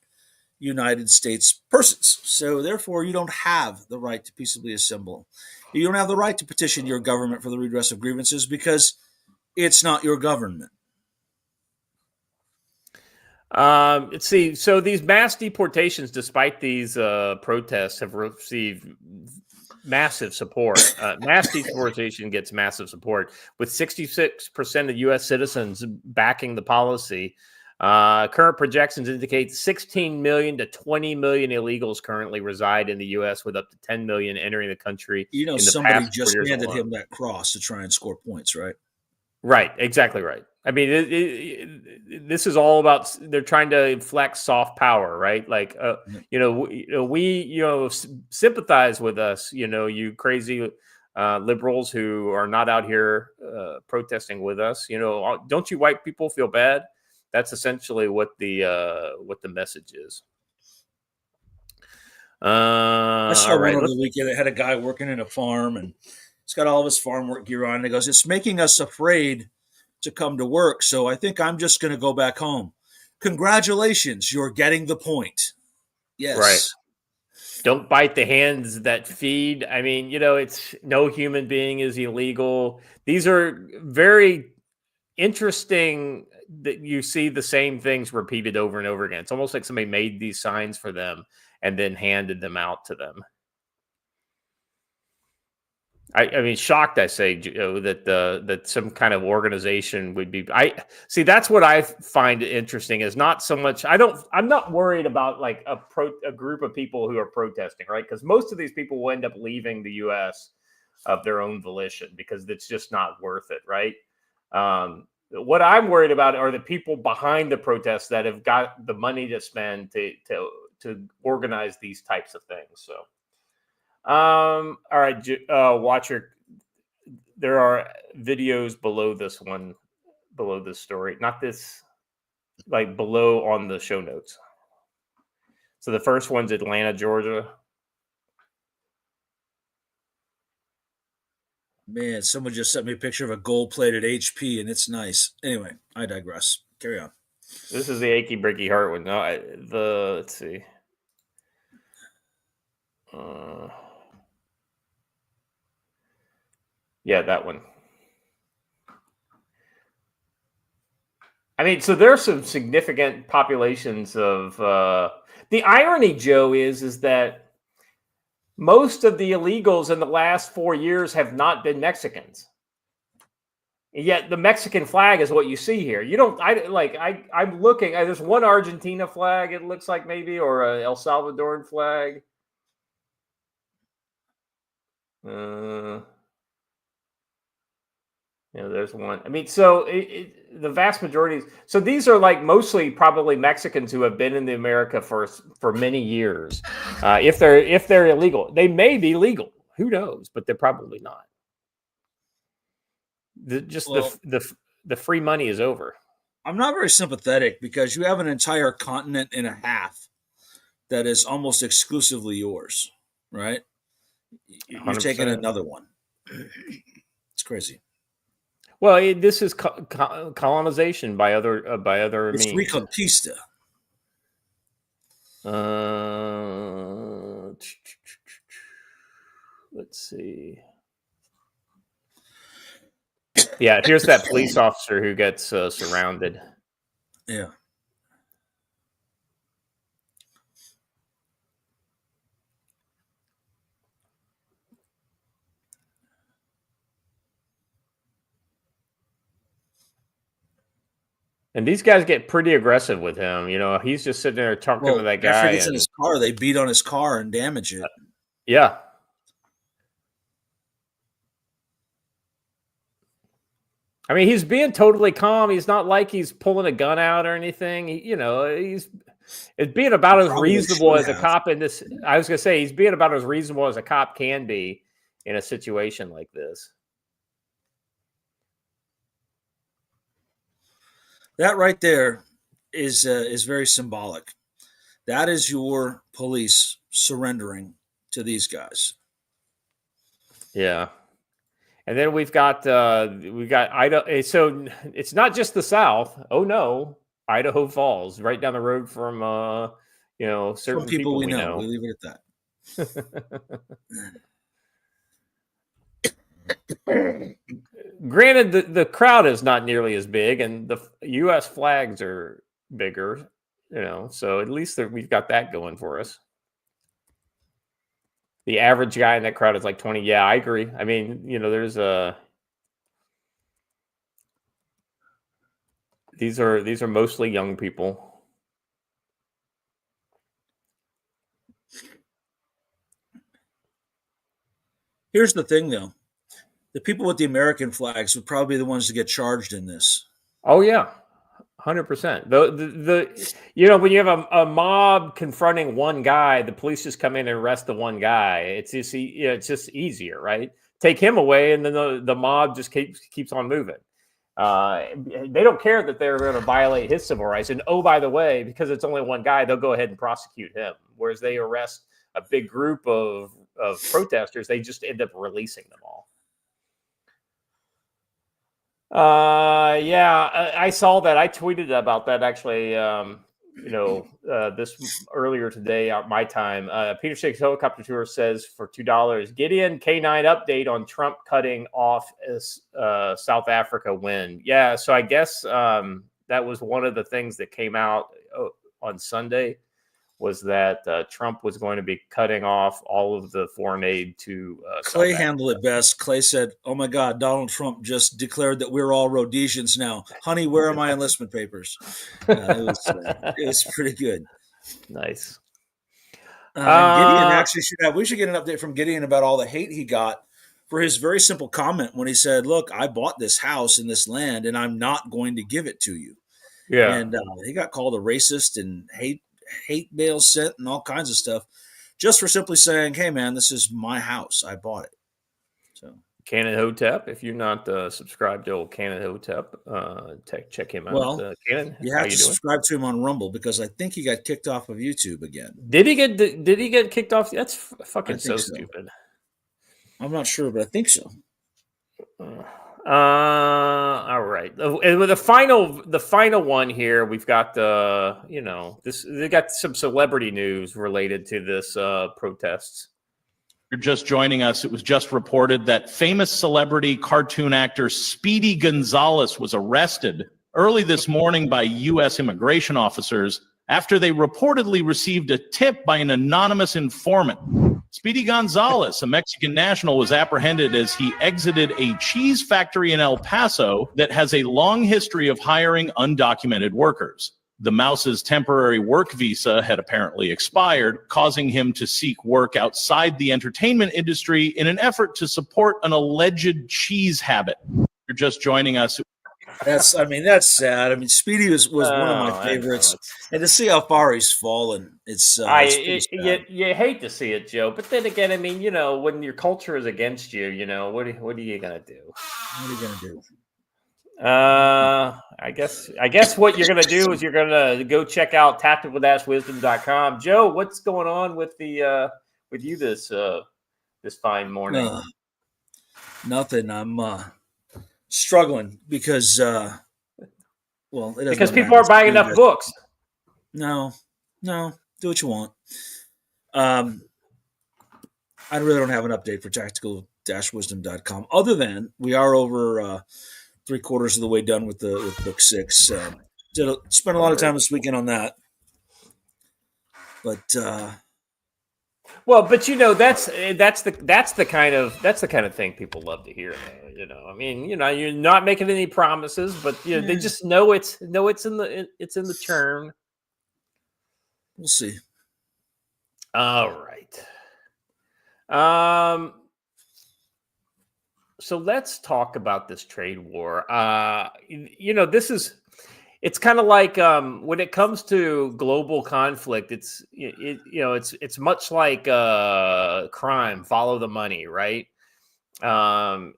United States persons. So therefore, you don't have the right to peaceably assemble. You don't have the right to petition your government for the redress of grievances because it's not your government. Let's see. So these mass deportations, despite these protests, have received massive support. Mass deportation gets massive support, with 66% of U.S. citizens backing the policy. Current projections indicate 16 million to 20 million illegals currently reside in the U.S., with up to 10 million entering the country You know, in the somebody past 4 just years handed alone. him that cross to try and score points, right? Right, exactly right. I mean, this is all about they're trying to inflect soft power, right? Like, we sympathize with us, you crazy liberals who are not out here protesting with us. Don't you white people feel bad? That's essentially what the message is. I saw All one right, over the weekend that had a guy working in a farm, and he's got all of his farm work gear on. And he goes, "It's making us afraid to come to work, so I think I'm just going to go back home." Congratulations, you're getting the point. right. Yes. Don't bite the hands that feed. I mean, it's no human being is illegal. These are very interesting that you see the same things repeated over and over again. It's almost like somebody made these signs for them and then handed them out to them. I mean, shocked. I say that some kind of organization would be. I see. That's what I find interesting. Is not so much. I'm not worried about like a group of people who are protesting, right? Because most of these people will end up leaving the U.S. of their own volition because it's just not worth it, right? What I'm worried about are the people behind the protests that have got the money to spend to organize these types of things. So. All right, watcher. There are videos below this one, below this story, not this, like below on the show notes. So the first one's Atlanta, Georgia. Man, someone just sent me a picture of a gold-plated HP, and it's nice. Anyway, I digress. Carry on. This is the achy breaky heart one. No, let's see. Yeah, that one. I mean, so there are some significant populations of the irony, Joe, is that most of the illegals in the last 4 years have not been Mexicans. Yet the Mexican flag is what you see here. You don't. I'm looking. There's one Argentina flag. It looks like maybe, or a El Salvadoran flag. There's one. I mean, so the vast majority. So these are like mostly probably Mexicans who have been in the America for many years. If they're illegal, they may be legal. Who knows? But they're probably not. The free money is over. I'm not very sympathetic because you have an entire continent and a half that is almost exclusively yours, right? You're 100%. taking another one. It's crazy. Well, this is colonization by other It's means. Reconquista. Let's see. Yeah, here's that police officer who gets surrounded. Yeah. And these guys get pretty aggressive with him. He's just sitting there talking to that guy. After he gets in his car, they beat on his car and damage it. Yeah. I mean, he's being totally calm. He's not like he's pulling a gun out or anything. He's being about as reasonable as a cop in this. I was going to say he's being about as reasonable as a cop can be in a situation like this. That right there is very symbolic. That is your police surrendering to these guys. Yeah. And then we've got Idaho. So it's not just the South. Oh no, Idaho Falls, right down the road from certain From people we know. know. We leave it at that. Granted, the crowd is not nearly as big, and the U.S. flags are bigger. So at least we've got that going for us. The average guy in that crowd is like 20. Yeah, I agree. I mean, there's these are mostly young people. Here's the thing, though. The people with the American flags would probably be the ones to get charged in this. Oh, yeah. 100%. When you have a mob confronting one guy, the police just come in and arrest the one guy. It's just easier, right? Take him away, and then the mob just keeps on moving. They don't care that they're going to violate his civil rights. And by the way, because it's only one guy, they'll go ahead and prosecute him. Whereas they arrest a big group of protesters, they just end up releasing them all. I saw that. I tweeted about that actually. This earlier today at my time. Peter Schick's helicopter tour says for $2. Gideon K9 update on Trump cutting off South Africa win. Yeah, so I guess that was one of the things that came out on Sunday. Was that Trump was going to be cutting off all of the foreign aid to Clay handled it best. Clay said, "Oh my God, Donald Trump just declared that we're all Rhodesians now. Honey, where are my enlistment papers?" It was pretty good. Nice. Gideon actually we should get an update from Gideon about all the hate he got for his very simple comment when he said, "Look, I bought this house and this land, and I'm not going to give it to you." Yeah, and he got called a racist and hate mail sent and all kinds of stuff just for simply saying, "Hey man, this is my house. I bought it." So Canon Hotep, if you're not subscribed to old Canon Hotep, check him out. Well, Canon, you have to subscribe to him on Rumble because I think he got kicked off of YouTube again. Did he get kicked off? That's fucking so stupid. I'm not sure, but I think so. All right. And with the final one here, we've got they got some celebrity news related to this protests. You're just joining us. It was just reported that famous celebrity cartoon actor Speedy Gonzalez was arrested early this morning by U.S. immigration officers after they reportedly received a tip by an anonymous informant. Speedy Gonzalez, a Mexican national, was apprehended as he exited a cheese factory in El Paso that has a long history of hiring undocumented workers. The mouse's temporary work visa had apparently expired, causing him to seek work outside the entertainment industry in an effort to support an alleged cheese habit. You're just joining us. That's sad. I mean, Speedy was one of my favorites, and to see how far he's fallen, it's you hate to see it, Joe. But then again, I mean, when your culture is against you, what are you gonna do? What are you gonna do? I guess what you're gonna do is you're gonna go check out tactical-wisdom.com. Joe, what's going on with with you this fine morning? Nothing. I'm struggling because people are buying enough books. No, do what you want. I really don't have an update for tactical-wisdom.com other than we are over 3/4 of the way done with book 6. Spent a lot of time this weekend on that, but that's the kind of thing people love to hear. I mean, you're not making any promises, but they just know it's in the churn. We'll see. All right. So let's talk about this trade war. It's kind of like when it comes to global conflict, it's much like crime, follow the money, right? One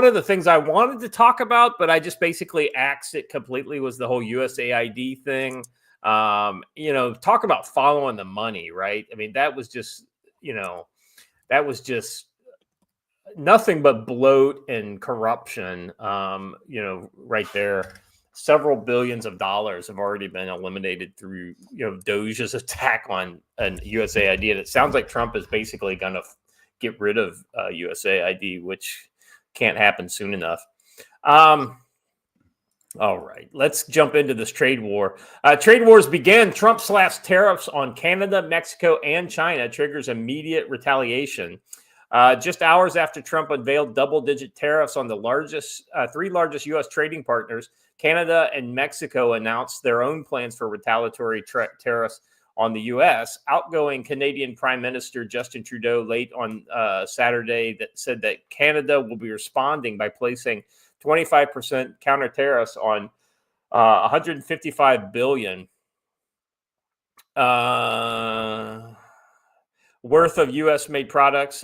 of the things I wanted to talk about, but I just basically axed it completely, was the whole USAID thing. Talk about following the money, right? I mean, that was just nothing but bloat and corruption, right there. Several billions of dollars have already been eliminated through, Doge's attack on USAID. And it sounds like Trump is basically going to get rid of USAID, which can't happen soon enough. All right, let's jump into this trade war. Trade wars begin. Trump slaps tariffs on Canada, Mexico, and China, triggers immediate retaliation. Just hours after Trump unveiled double-digit tariffs on the three largest U.S. trading partners, Canada and Mexico announced their own plans for retaliatory tariffs on the U.S. Outgoing Canadian Prime Minister Justin Trudeau late on Saturday that said that Canada will be responding by placing 25% counter tariffs on 155 billion worth of U.S. made products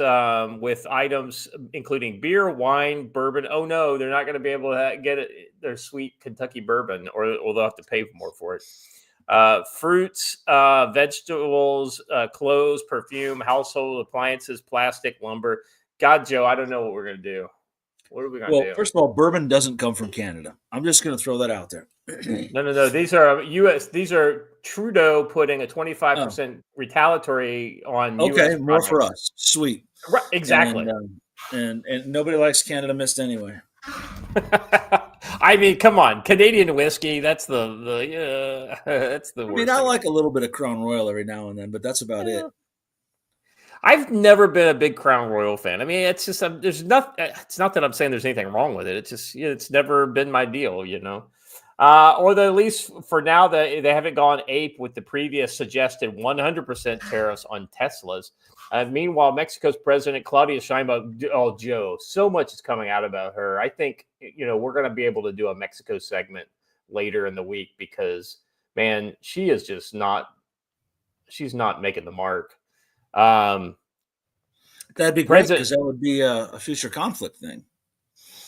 with items including beer, wine, bourbon. Oh no, they're not going to be able to get their sweet Kentucky bourbon, or they'll have to pay more for it. Fruits, vegetables, clothes, perfume, household appliances, plastic, lumber. God, Joe, I don't know what we're going to do. What are we going to do? First of all, bourbon doesn't come from Canada. I'm just going to throw that out there. No. These are U.S. These are Trudeau putting a 25% retaliatory on Okay, U.S. more products. for us. Sweet. Right, exactly. And nobody likes Canada Mist anyway. I mean, come on, Canadian whiskey. That's that's the. I mean, I like a little bit of Crown Royal every now and then, but that's about it. I've never been a big Crown Royal fan. I mean, it's just there's nothing. It's not that I'm saying there's anything wrong with it. It's just it's never been my deal, or at least for now they haven't gone ape with the previous suggested 100% tariffs on Teslas. Meanwhile, Mexico's President Claudia Sheinbaum, oh Joe, so much is coming out about her. I think we're going to be able to do a Mexico segment later in the week because man, she is just not. She's not making the mark. That'd be great because that would be a future conflict thing.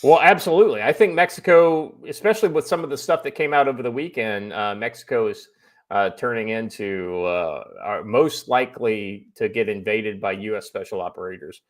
Well, absolutely. I think Mexico, especially with some of the stuff that came out over the weekend, Mexico is turning into are most likely to get invaded by U.S. special operators.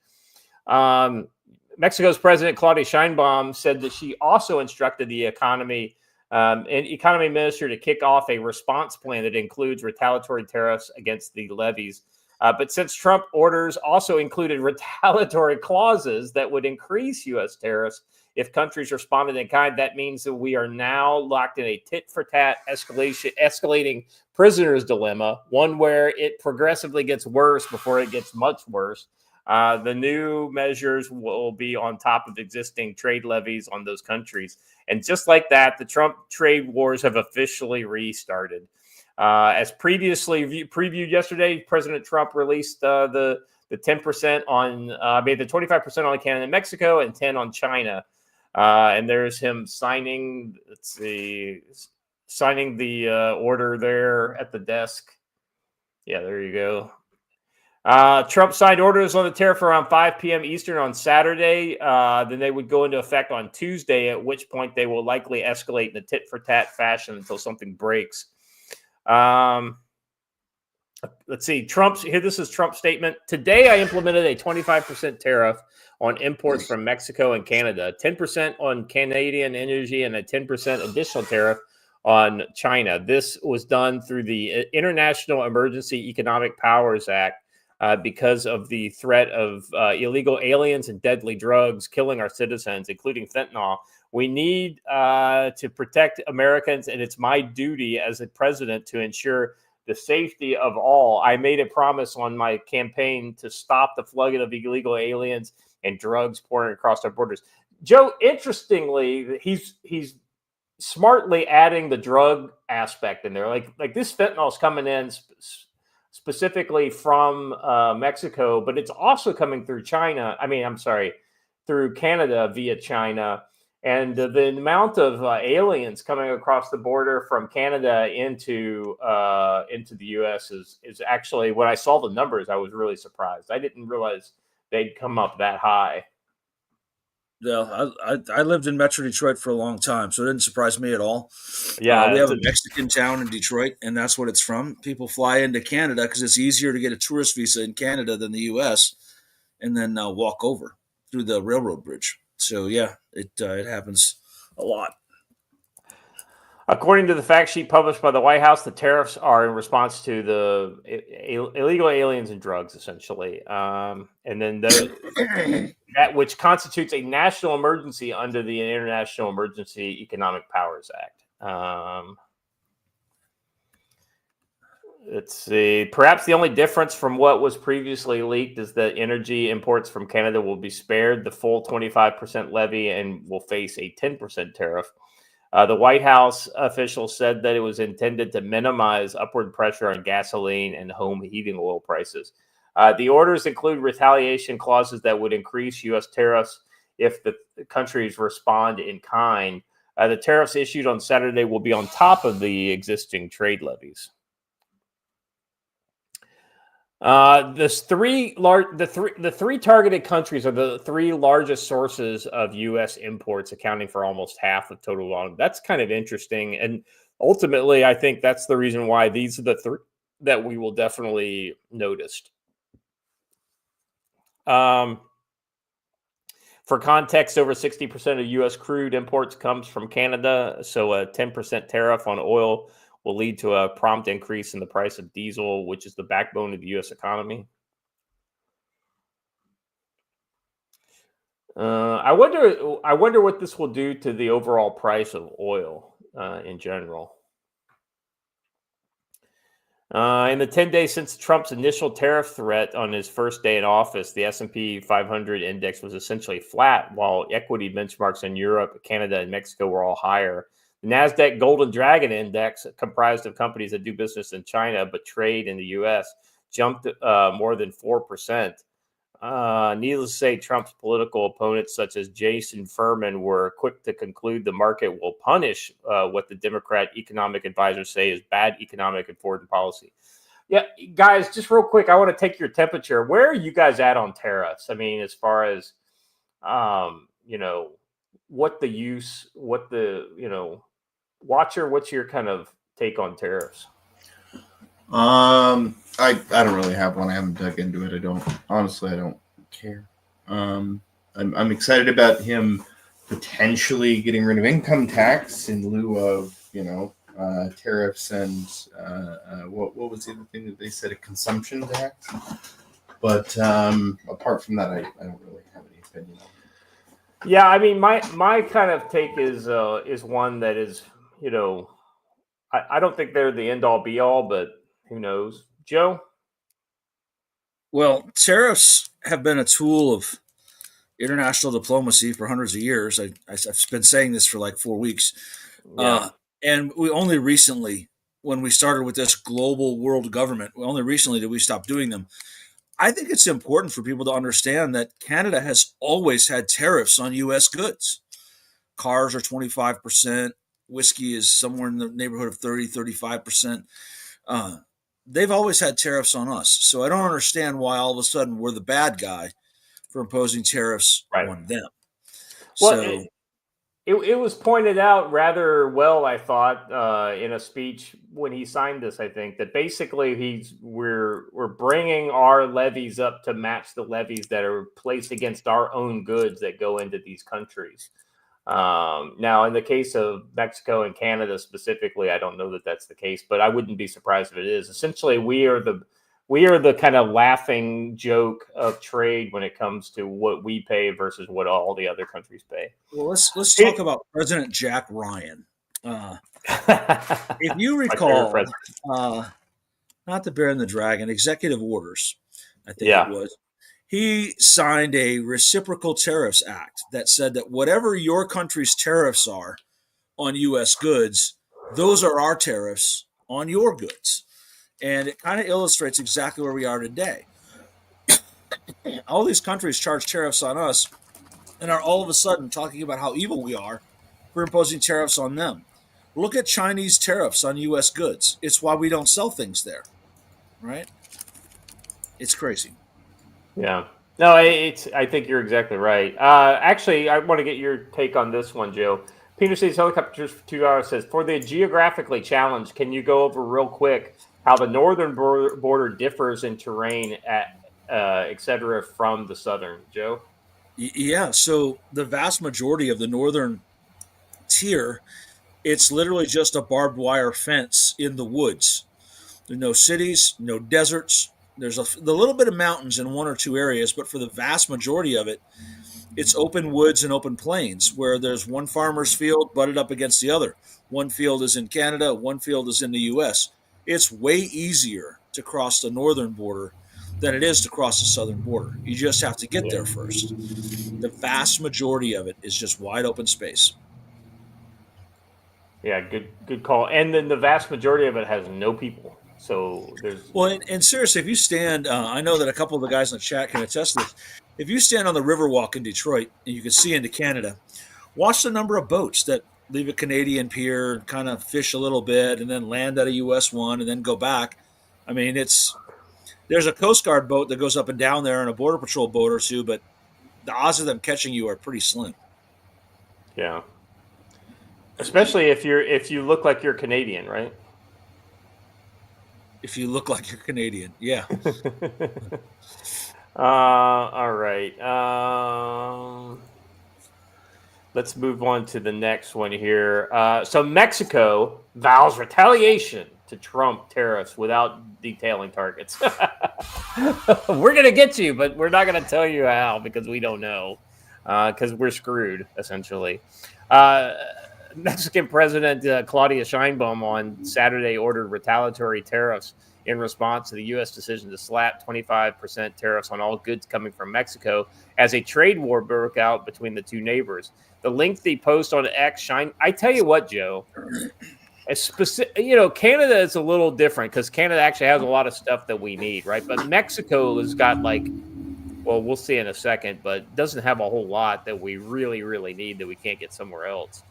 Mexico's President Claudia Sheinbaum said that she also instructed the economy minister to kick off a response plan that includes retaliatory tariffs against the levies. But since Trump orders also included retaliatory clauses that would increase U.S. tariffs if countries responded in kind, that means that we are now locked in a tit-for-tat escalating prisoner's dilemma, one where it progressively gets worse before it gets much worse. The new measures will be on top of existing trade levies on those countries. And just like that, the Trump trade wars have officially restarted. As previously previewed yesterday, President Trump released the 10% on, the 25% on Canada and Mexico and 10 on China. And there's him signing, signing the order there at the desk. Yeah, there you go. Trump signed orders on the tariff around 5 p.m. Eastern on Saturday. Then they would go into effect on Tuesday, at which point they will likely escalate in a tit-for-tat fashion until something breaks. Let's see. This is Trump's statement. Today, I implemented a 25% tariff on imports from Mexico and Canada, 10% on Canadian energy, and a 10% additional tariff on China. This was done through the International Emergency Economic Powers Act because of the threat of illegal aliens and deadly drugs killing our citizens, including fentanyl. We need to protect Americans, and it's my duty as a president to ensure the safety of all. I made a promise on my campaign to stop the flood of illegal aliens and drugs pouring across our borders. Joe, interestingly, he's smartly adding the drug aspect in there. Like this fentanyl is coming in specifically from Mexico, but it's also coming through China. Through Canada via China. And the amount of aliens coming across the border from Canada into the U.S. is actually, when I saw the numbers, I was really surprised. I didn't realize they'd come up that high. Yeah, I lived in Metro Detroit for a long time, so it didn't surprise me at all. Yeah, we have a Mexican town in Detroit, and that's what it's from. People fly into Canada because it's easier to get a tourist visa in Canada than the U.S. and then walk over through the railroad bridge. So yeah, it happens a lot. According to the fact sheet published by the White House, the tariffs are in response to the illegal aliens and drugs, essentially, and then that which constitutes a national emergency under the International Emergency Economic Powers Act. Let's see. Perhaps the only difference from what was previously leaked is that energy imports from Canada will be spared the full 25% levy and will face a 10% tariff. The White House officials said that it was intended to minimize upward pressure on gasoline and home heating oil prices. The orders include retaliation clauses that would increase U.S. tariffs if the countries respond in kind. The tariffs issued on Saturday will be on top of the existing trade levies. The three targeted countries are the three largest sources of U.S. imports, accounting for almost half of total volume. That's kind of interesting, and ultimately, I think that's the reason why these are the three that we will definitely notice. For context, over 60% of U.S. crude imports comes from Canada, so a 10% tariff on oil will lead to a prompt increase in the price of diesel, which is the backbone of the U.S. economy. I wonder what this will do to the overall price of oil in general. In the 10 days since Trump's initial tariff threat on his first day in office, the S&P 500 index was essentially flat, while equity benchmarks in Europe, Canada, and Mexico were all higher. The NASDAQ Golden Dragon Index, comprised of companies that do business in China but trade in the U.S., jumped more than 4%. Needless to say, Trump's political opponents, such as Jason Furman, were quick to conclude the market will punish what the Democrat economic advisors say is bad economic and foreign policy. Yeah, guys, just real quick, I want to take your temperature. Where are you guys at on tariffs? I mean, as far as, Watcher, what's your kind of take on tariffs? I don't really have one. I haven't dug into it. I don't care. I'm excited about him potentially getting rid of income tax in lieu of tariffs and what was the other thing that they said, a consumption tax. But apart from that, I don't really have any opinion on it. Yeah, I mean, my kind of take is one that is, I don't think they're the end all be all, but who knows, Joe? Well, tariffs have been a tool of international diplomacy for hundreds of years. I've been saying this for like 4 weeks, and we only recently, when we started with this global world government, only recently did we stop doing them. I think it's important for people to understand that Canada has always had tariffs on U.S. goods. Cars are 25%. Whiskey is somewhere in the neighborhood of 30, 35%. They've always had tariffs on us. So I don't understand why all of a sudden we're the bad guy for imposing tariffs on them. Well, so it was pointed out rather well, I thought, in a speech when he signed this. I think that basically we're bringing our levies up to match the levies that are placed against our own goods that go into these countries. Now, in the case of Mexico and Canada specifically, I don't know that that's the case, but I wouldn't be surprised if it is. Essentially, we are the kind of laughing joke of trade when it comes to what we pay versus what all the other countries pay. Well, let's talk about President Jack Ryan. If you recall, not the Bear and the Dragon, executive orders, I think it was. He signed a reciprocal tariffs act that said that whatever your country's tariffs are on U.S. goods, those are our tariffs on your goods. And it kind of illustrates exactly where we are today. All these countries charge tariffs on us and are all of a sudden talking about how evil we are for imposing tariffs on them. Look at Chinese tariffs on U.S. goods. It's why we don't sell things there, right? It's crazy. Yeah. No, I think you're exactly right. Actually, I want to get your take on this one, Joe. Peter C's Helicopters for 2 hours says, for the geographically challenged, can you go over real quick how the northern border differs in terrain, et cetera, from the southern, Joe? Yeah, so the vast majority of the northern tier It's literally just a barbed wire fence in the woods. There's no cities, no deserts. There's the little bit of mountains in one or two areas, but for the vast majority of it, it's open woods and open plains where there's one farmer's field butted up against the other. One field is in Canada, one field is in the U.S. It's way easier to cross the northern border than it is to cross the southern border. You just have to get there first. The vast majority of it is just wide open space. Yeah, good call. And then the vast majority of it has no people. So there's Well, and seriously, if you stand, I know that a couple of the guys in the chat can attest to this. If you stand on the Riverwalk in Detroit and you can see into Canada, watch the number of boats that leave a Canadian pier, kind of fish a little bit, and then land at a U.S. one, and then go back. I mean, there's a Coast Guard boat that goes up and down there, and a Border Patrol boat or two, but the odds of them catching you are pretty slim. Yeah. Especially if you look like you're Canadian, right? If you look like you're Canadian, yeah. All right. Let's move on to the next one here. So Mexico vows retaliation to Trump tariffs without detailing targets. We're going to get you, but we're not going to tell you how because we don't know because we're screwed, essentially. Mexican President Claudia Sheinbaum on Saturday ordered retaliatory tariffs in response to the U.S. decision to slap 25% tariffs on all goods coming from Mexico as a trade war broke out between the two neighbors. The lengthy post on X I tell you what, Joe, Canada is a little different because Canada actually has a lot of stuff that we need, right? But Mexico has got we'll see in a second, but doesn't have a whole lot that we really, really need that we can't get somewhere else.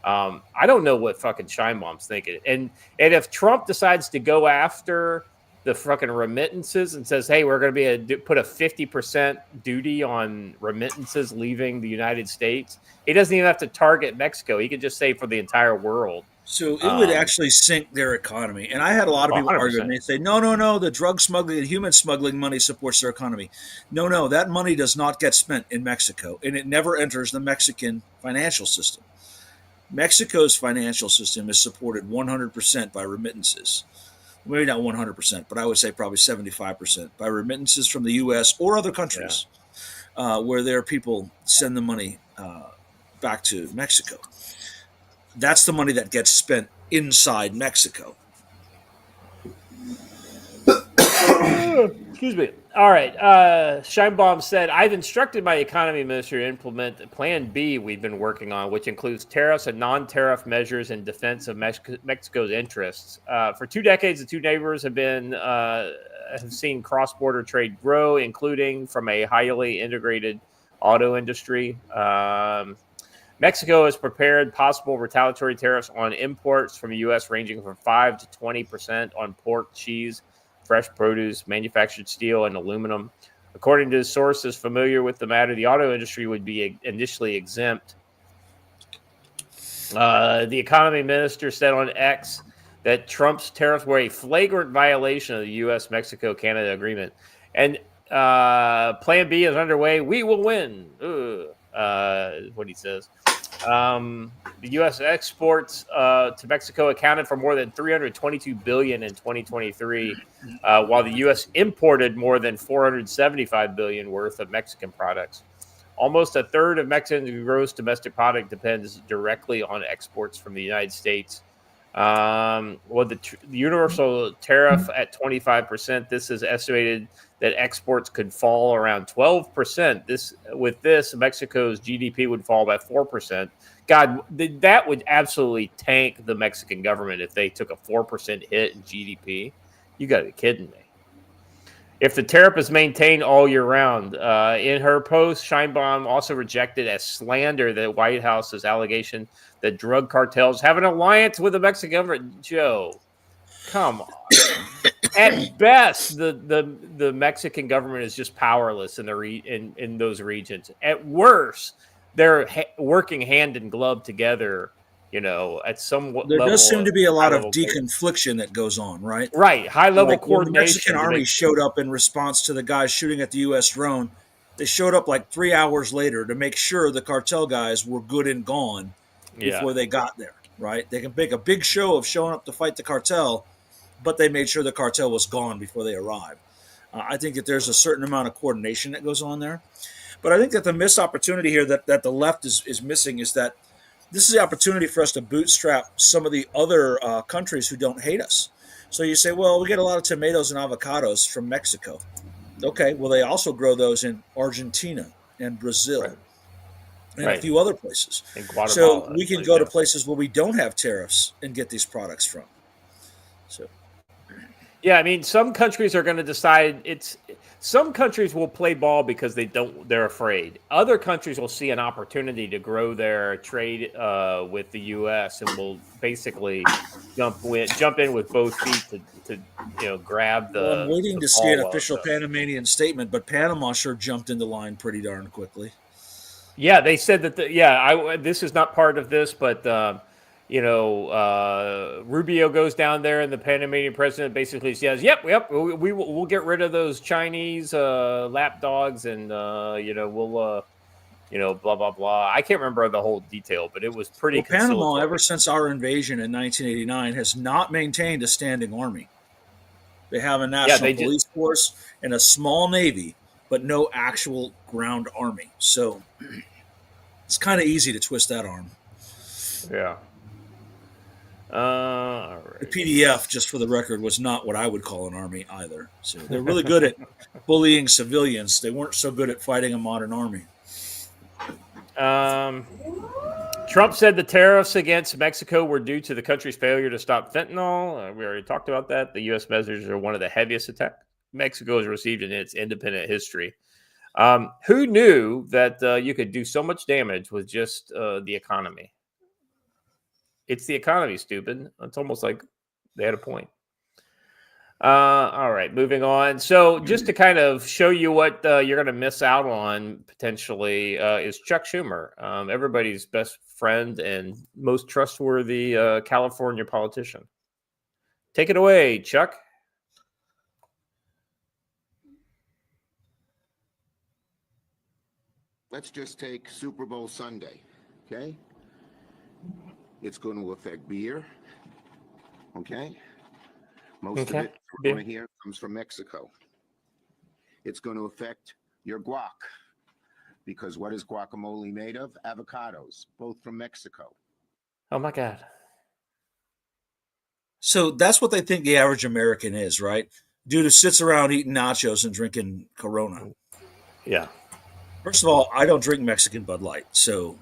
I don't know what fucking Sheinbaum's thinking. And if Trump decides to go after the fucking remittances and says, hey, we're going to put a 50% duty on remittances leaving the United States, he doesn't even have to target Mexico. He could just say for the entire world. So it would actually sink their economy. And I had a lot of people 100%. argue, and they say, no, the drug smuggling and human smuggling money supports their economy. No, that money does not get spent in Mexico, and it never enters the Mexican financial system. Mexico's financial system is supported 100% by remittances. Maybe not 100%, but I would say probably 75% by remittances from the U.S. or other countries where their people send the money back to Mexico. That's the money that gets spent inside Mexico. Excuse me. All right. Sheinbaum said, I've instructed my economy minister to implement Plan B we've been working on, which includes tariffs and non-tariff measures in defense of Mexico's interests. For 2 decades, the two neighbors have seen cross-border trade grow, including from a highly integrated auto industry. Mexico has prepared possible retaliatory tariffs on imports from the U.S. ranging from 5 to 20% on pork, cheese, fresh produce, manufactured steel, and aluminum. According to sources familiar with the matter, the auto industry would be initially exempt. The economy minister said on X that Trump's tariffs were a flagrant violation of the U.S.-Mexico-Canada agreement. And Plan B is underway. We will win, what he says. The U.S. exports to Mexico accounted for more than $322 billion in 2023, while the U.S. imported more than $475 billion worth of Mexican products. Almost a third of Mexican gross domestic product depends directly on exports from the United States. The universal tariff at 25%, this is estimated that exports could fall around 12%. With this, Mexico's GDP would fall by 4%. God, that would absolutely tank the Mexican government if they took a 4% hit in GDP. You got to be kidding me. If the tariff is maintained all year round, in her post, Sheinbaum also rejected as slander the White House's allegation that drug cartels have an alliance with the Mexican government. Joe, come on. At best, the Mexican government is just powerless in those regions. At worst, they're working hand in glove together. At some level. There does seem to be a lot of deconfliction that goes on, right? Right, high-level coordination. When the Mexican army showed up in response to the guys shooting at the U.S. drone, they showed up like 3 hours later to make sure the cartel guys were good and gone before they got there. right? They can make a big show of showing up to fight the cartel, but they made sure the cartel was gone before they arrived. I think that there's a certain amount of coordination that goes on there. But I think that the missed opportunity here that the left is missing is that this is the opportunity for us to bootstrap some of the other countries who don't hate us. So you say, well, we get a lot of tomatoes and avocados from Mexico. Okay, well, they also grow those in Argentina and Brazil and a few other places. So we can go to places where we don't have tariffs and get these products from. So, yeah, I mean, some countries are going to decide some countries will play ball because they're afraid. Other countries will see an opportunity to grow their trade with the U.S. and will basically jump in with both feet to grab the. Well, I'm waiting to see an official Panamanian statement, but Panama sure jumped into line pretty darn quickly. Yeah, they said that. This is not part of this, but Rubio goes down there, and the Panamanian president basically says, "Yep, we'll get rid of those Chinese lap dogs, and we'll blah blah blah." I can't remember the whole detail, but it was pretty. Well, Panama, ever since our invasion in 1989, has not maintained a standing army. They have a national police force and a small navy, but no actual ground army. So it's kind of easy to twist that arm. Yeah. All right. The PDF, just for the record, was not what I would call an army either. So they're really good at bullying civilians. They weren't so good at fighting a modern army. Trump said the tariffs against Mexico were due to the country's failure to stop fentanyl. We already talked about that. The U.S. measures are one of the heaviest attacks Mexico has received in its independent history. Who knew that you could do so much damage with just the economy? It's the economy, stupid. It's almost like they had a point. All right, moving on. So just to kind of show you what you're going to miss out on potentially is Chuck Schumer, everybody's best friend and most trustworthy California politician. Take it away, Chuck. Let's just take Super Bowl Sunday, okay? It's going to affect beer, okay? Most of it we're going to hear comes from Mexico. It's going to affect your guac, because what is guacamole made of? Avocados, both from Mexico. Oh, my God. So that's what they think the average American is, right? Dude who sits around eating nachos and drinking Corona. Yeah. First of all, I don't drink Mexican Bud Light, so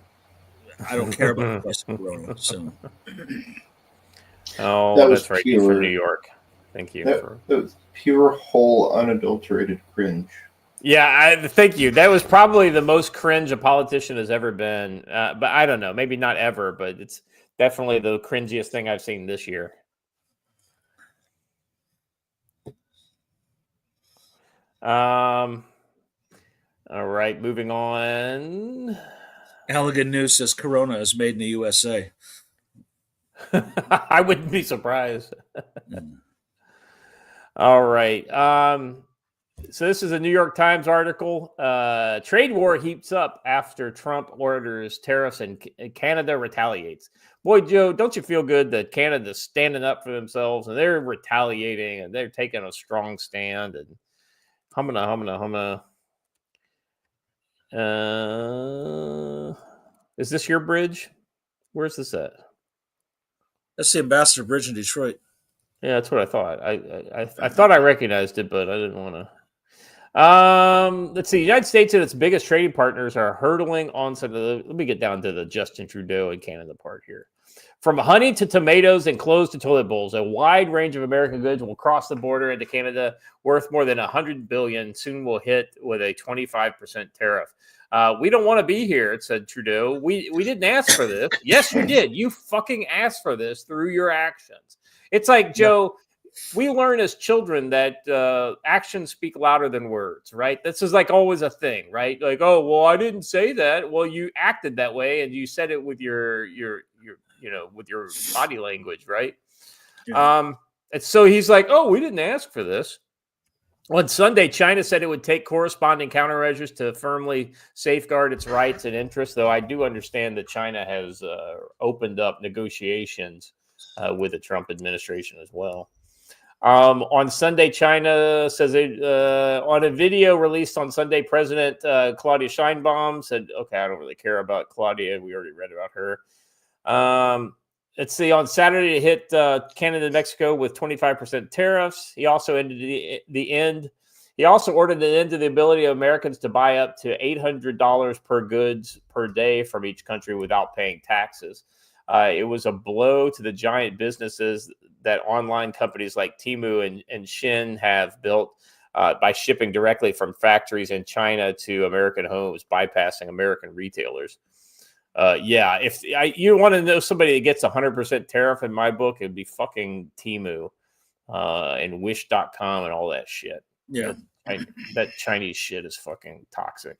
I don't care about the price of Corona. So. Oh, that's right. You're from New York. Thank you. That was pure, whole, unadulterated cringe. Yeah, thank you. That was probably the most cringe a politician has ever been. But I don't know. Maybe not ever, but it's definitely the cringiest thing I've seen this year. All right, moving on. Halligan News says Corona is made in the USA. I wouldn't be surprised. All right. So this is a New York Times article. Trade war heats up after Trump orders tariffs and Canada retaliates. Boy, Joe, don't you feel good that Canada's standing up for themselves and they're retaliating and they're taking a strong stand and humana. Is this your bridge? Where's this at? That's the Ambassador Bridge in Detroit. Yeah, that's what I thought. I thought I recognized it, but I didn't want to. Let's see. The United States and its biggest trading partners are hurtling on. Let me get down to the Justin Trudeau and Canada part here. From honey to tomatoes and clothes to toilet bowls, a wide range of American goods will cross the border into Canada, worth more than $100 billion. Soon will hit with a 25% tariff. We don't want to be here, said Trudeau. We didn't ask for this. Yes, you did. You fucking asked for this through your actions. It's like, Joe, we learn as children that actions speak louder than words, right? This is like always a thing, right? Like, oh, well, I didn't say that. Well, you acted that way and you said it with your with your body language, right? Yeah. And so he's like, oh, we didn't ask for this. On Sunday, China said it would take corresponding countermeasures to firmly safeguard its rights and interests, though I do understand that China has opened up negotiations with the Trump administration as well. On Sunday, China says on a video released on Sunday, President Claudia Sheinbaum said, okay, I don't really care about Claudia. We already read about her. Let's see, on Saturday, it hit Canada and Mexico with 25% tariffs. He also ended He also ordered an end to the ability of Americans to buy up to $800 per goods per day from each country without paying taxes. It was a blow to the giant businesses that online companies like Temu and Shein have built by shipping directly from factories in China to American homes, bypassing American retailers. If you want to know somebody that gets 100% tariff in my book, it'd be fucking Temu and Wish.com and all that shit. Yeah. That Chinese shit is fucking toxic.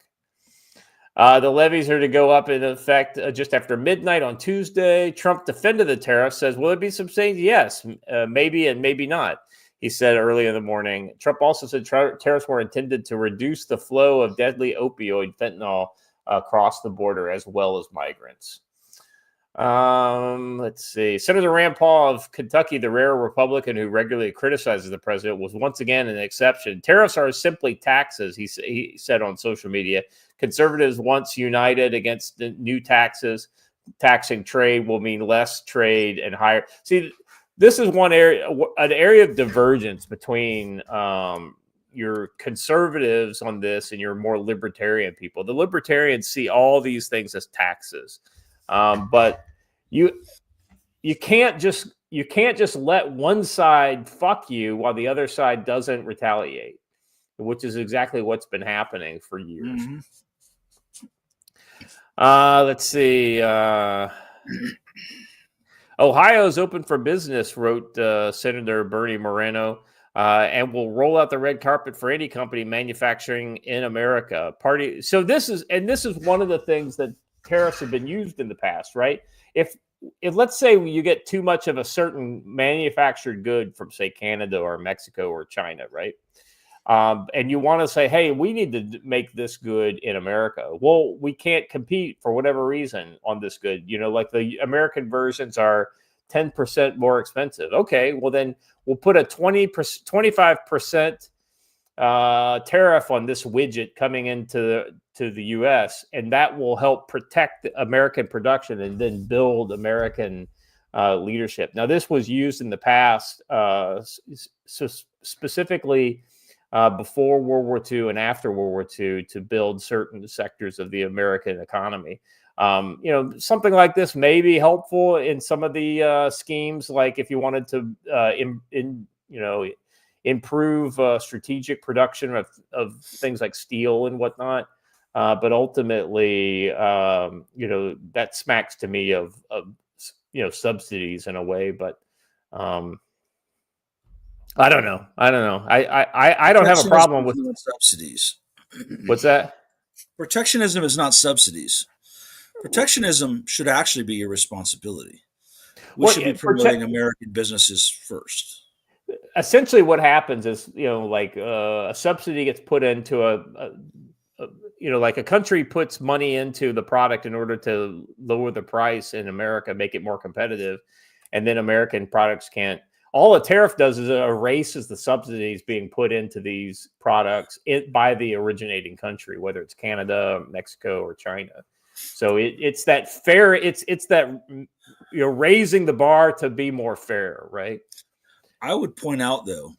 The levies are to go up in effect just after midnight on Tuesday. Trump defended the tariff, says, will it be some things? Yes, maybe and maybe not, he said early in the morning. Trump also said tariffs were intended to reduce the flow of deadly opioid fentanyl across the border, as well as migrants. Let's see. Senator Rand Paul of Kentucky, the rare Republican who regularly criticizes the president, was once again an exception. Tariffs are simply taxes, he said on social media. Conservatives, once united against the new taxes, taxing trade will mean less trade and higher. See, this is an area of divergence between your conservatives on this and your more libertarian people. The libertarians see all these things as taxes. But you can't just let one side fuck you while the other side doesn't retaliate, which is exactly what's been happening for years. Mm-hmm. Let's see. Ohio's open for business, wrote Senator Bernie Moreno, and will roll out the red carpet for any company manufacturing in America. So this is one of the things that tariffs have been used in the past, right? If let's say you get too much of a certain manufactured good from, say, Canada or Mexico or China, right? And you want to say, hey, we need to make this good in America. Well, we can't compete for whatever reason on this good. Like the American versions are 10% more expensive. Okay, well then we'll put a 25% tariff on this widget coming into the U.S., and that will help protect American production and then build American leadership. Now, this was used in the past, so specifically before World War II and after World War II, to build certain sectors of the American economy. Something like this may be helpful in some of the schemes, like if you wanted to improve strategic production of things like steel and whatnot. But ultimately, that smacks to me of subsidies in a way. But I don't know. I don't have a problem with subsidies. What's that? Protectionism is not subsidies. Protectionism should actually be your responsibility. We should be promoting American businesses first. Essentially, what happens is, a subsidy gets put into like a country puts money into the product in order to lower the price in America, make it more competitive, and then American products can't. All a tariff does is it erases the subsidies being put into these products by the originating country, whether it's Canada, Mexico, or China. So it's that fair. It's that raising the bar to be more fair, right? I would point out, though,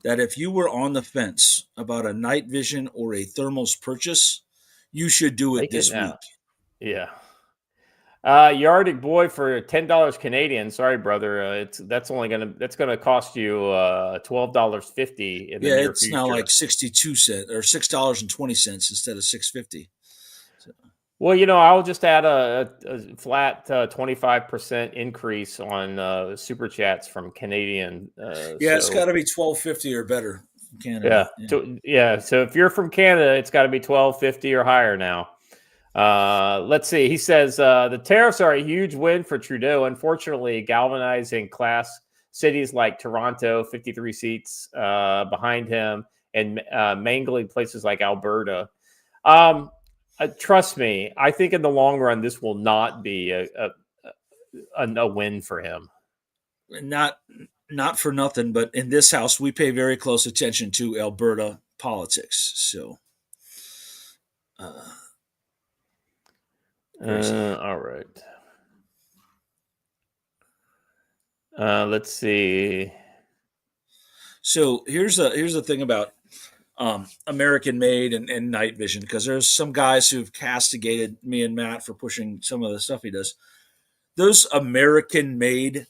that if you were on the fence about a night vision or a thermals purchase, you should do it this week. Yeah. Arctic boy for $10 Canadian. Sorry, brother. That's gonna cost you $12.50 in the near it's future. now like 62 cents or $6.20 instead of $6.50. So. Well, I'll just add a flat 25% increase on super chats from Canadian. It's got to be $12.50 or better. Canada. Yeah. So if you're from Canada, it's got to be $12.50 or higher now. Let's see. He says the tariffs are a huge win for Trudeau, unfortunately galvanizing class cities like Toronto, 53 seats behind him, and mainly places like Alberta. Trust me, I think in the long run, this will not be a win for him. Not for nothing, but in this house, we pay very close attention to Alberta politics. So, all right. Let's see. So here's the thing about American Made and Night Vision, because there's some guys who've castigated me and Matt for pushing some of the stuff he does. Those American Made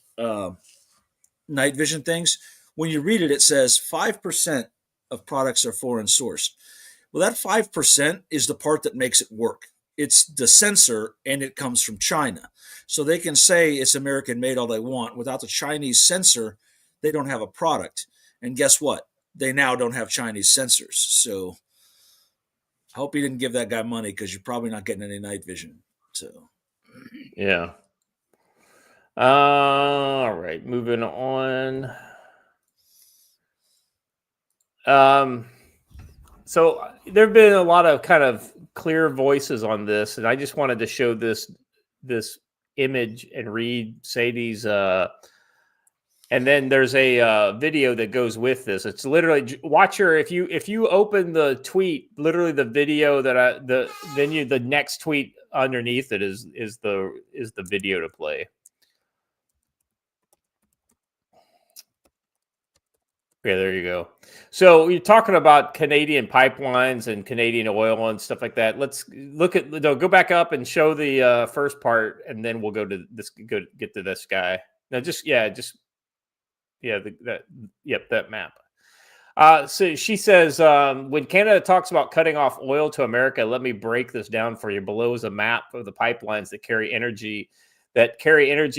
Night Vision things, when you read it, it says 5% of products are foreign sourced. Well, that 5% is the part that makes it work. It's the sensor, and it comes from China. So they can say it's American made all they want. Without the Chinese sensor, they don't have a product. And guess what? They now don't have Chinese sensors. So I hope he didn't give that guy money, because you're probably not getting any night vision. So, yeah. All right, moving on. So there have been a lot of kind of clear voices on this, and I just wanted to show this image and read Sadie's. And then there's a video that goes with this. It's literally if you open the tweet, literally the video the next tweet underneath it is the video to play. Okay, there you go. So you're talking about Canadian pipelines and Canadian oil and stuff like that. Let's go back up and show the first part, and then we'll get to this guy. Now, that map. So she says, when Canada talks about cutting off oil to America, let me break this down for you. Below is a map of the pipelines that carry energy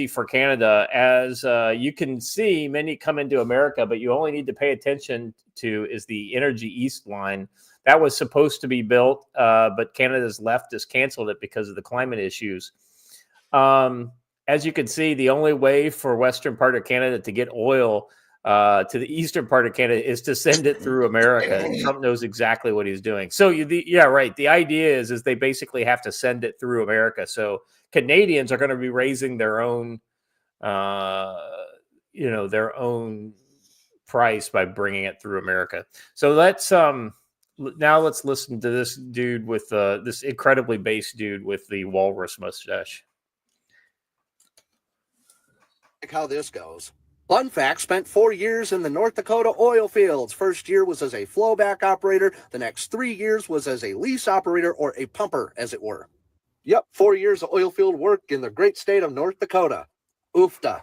for Canada. As you can see, many come into America, but you only need to pay attention to is the Energy East line. That was supposed to be built, but Canada's leftist canceled it because of the climate issues. As you can see, the only way for western part of Canada to get oil to the eastern part of Canada is to send it through America. Trump knows exactly what he's doing. So right. The idea is they basically have to send it through America. So Canadians are going to be raising their own, their own price by bringing it through America. So let's listen to this dude with this incredibly base dude with the walrus mustache. How this goes. Fun fact, spent 4 years in the North Dakota oil fields. First year was as a flowback operator. The next 3 years was as a lease operator, or a pumper, as it were. Yep, 4 years of oil field work in the great state of North Dakota. Oofta.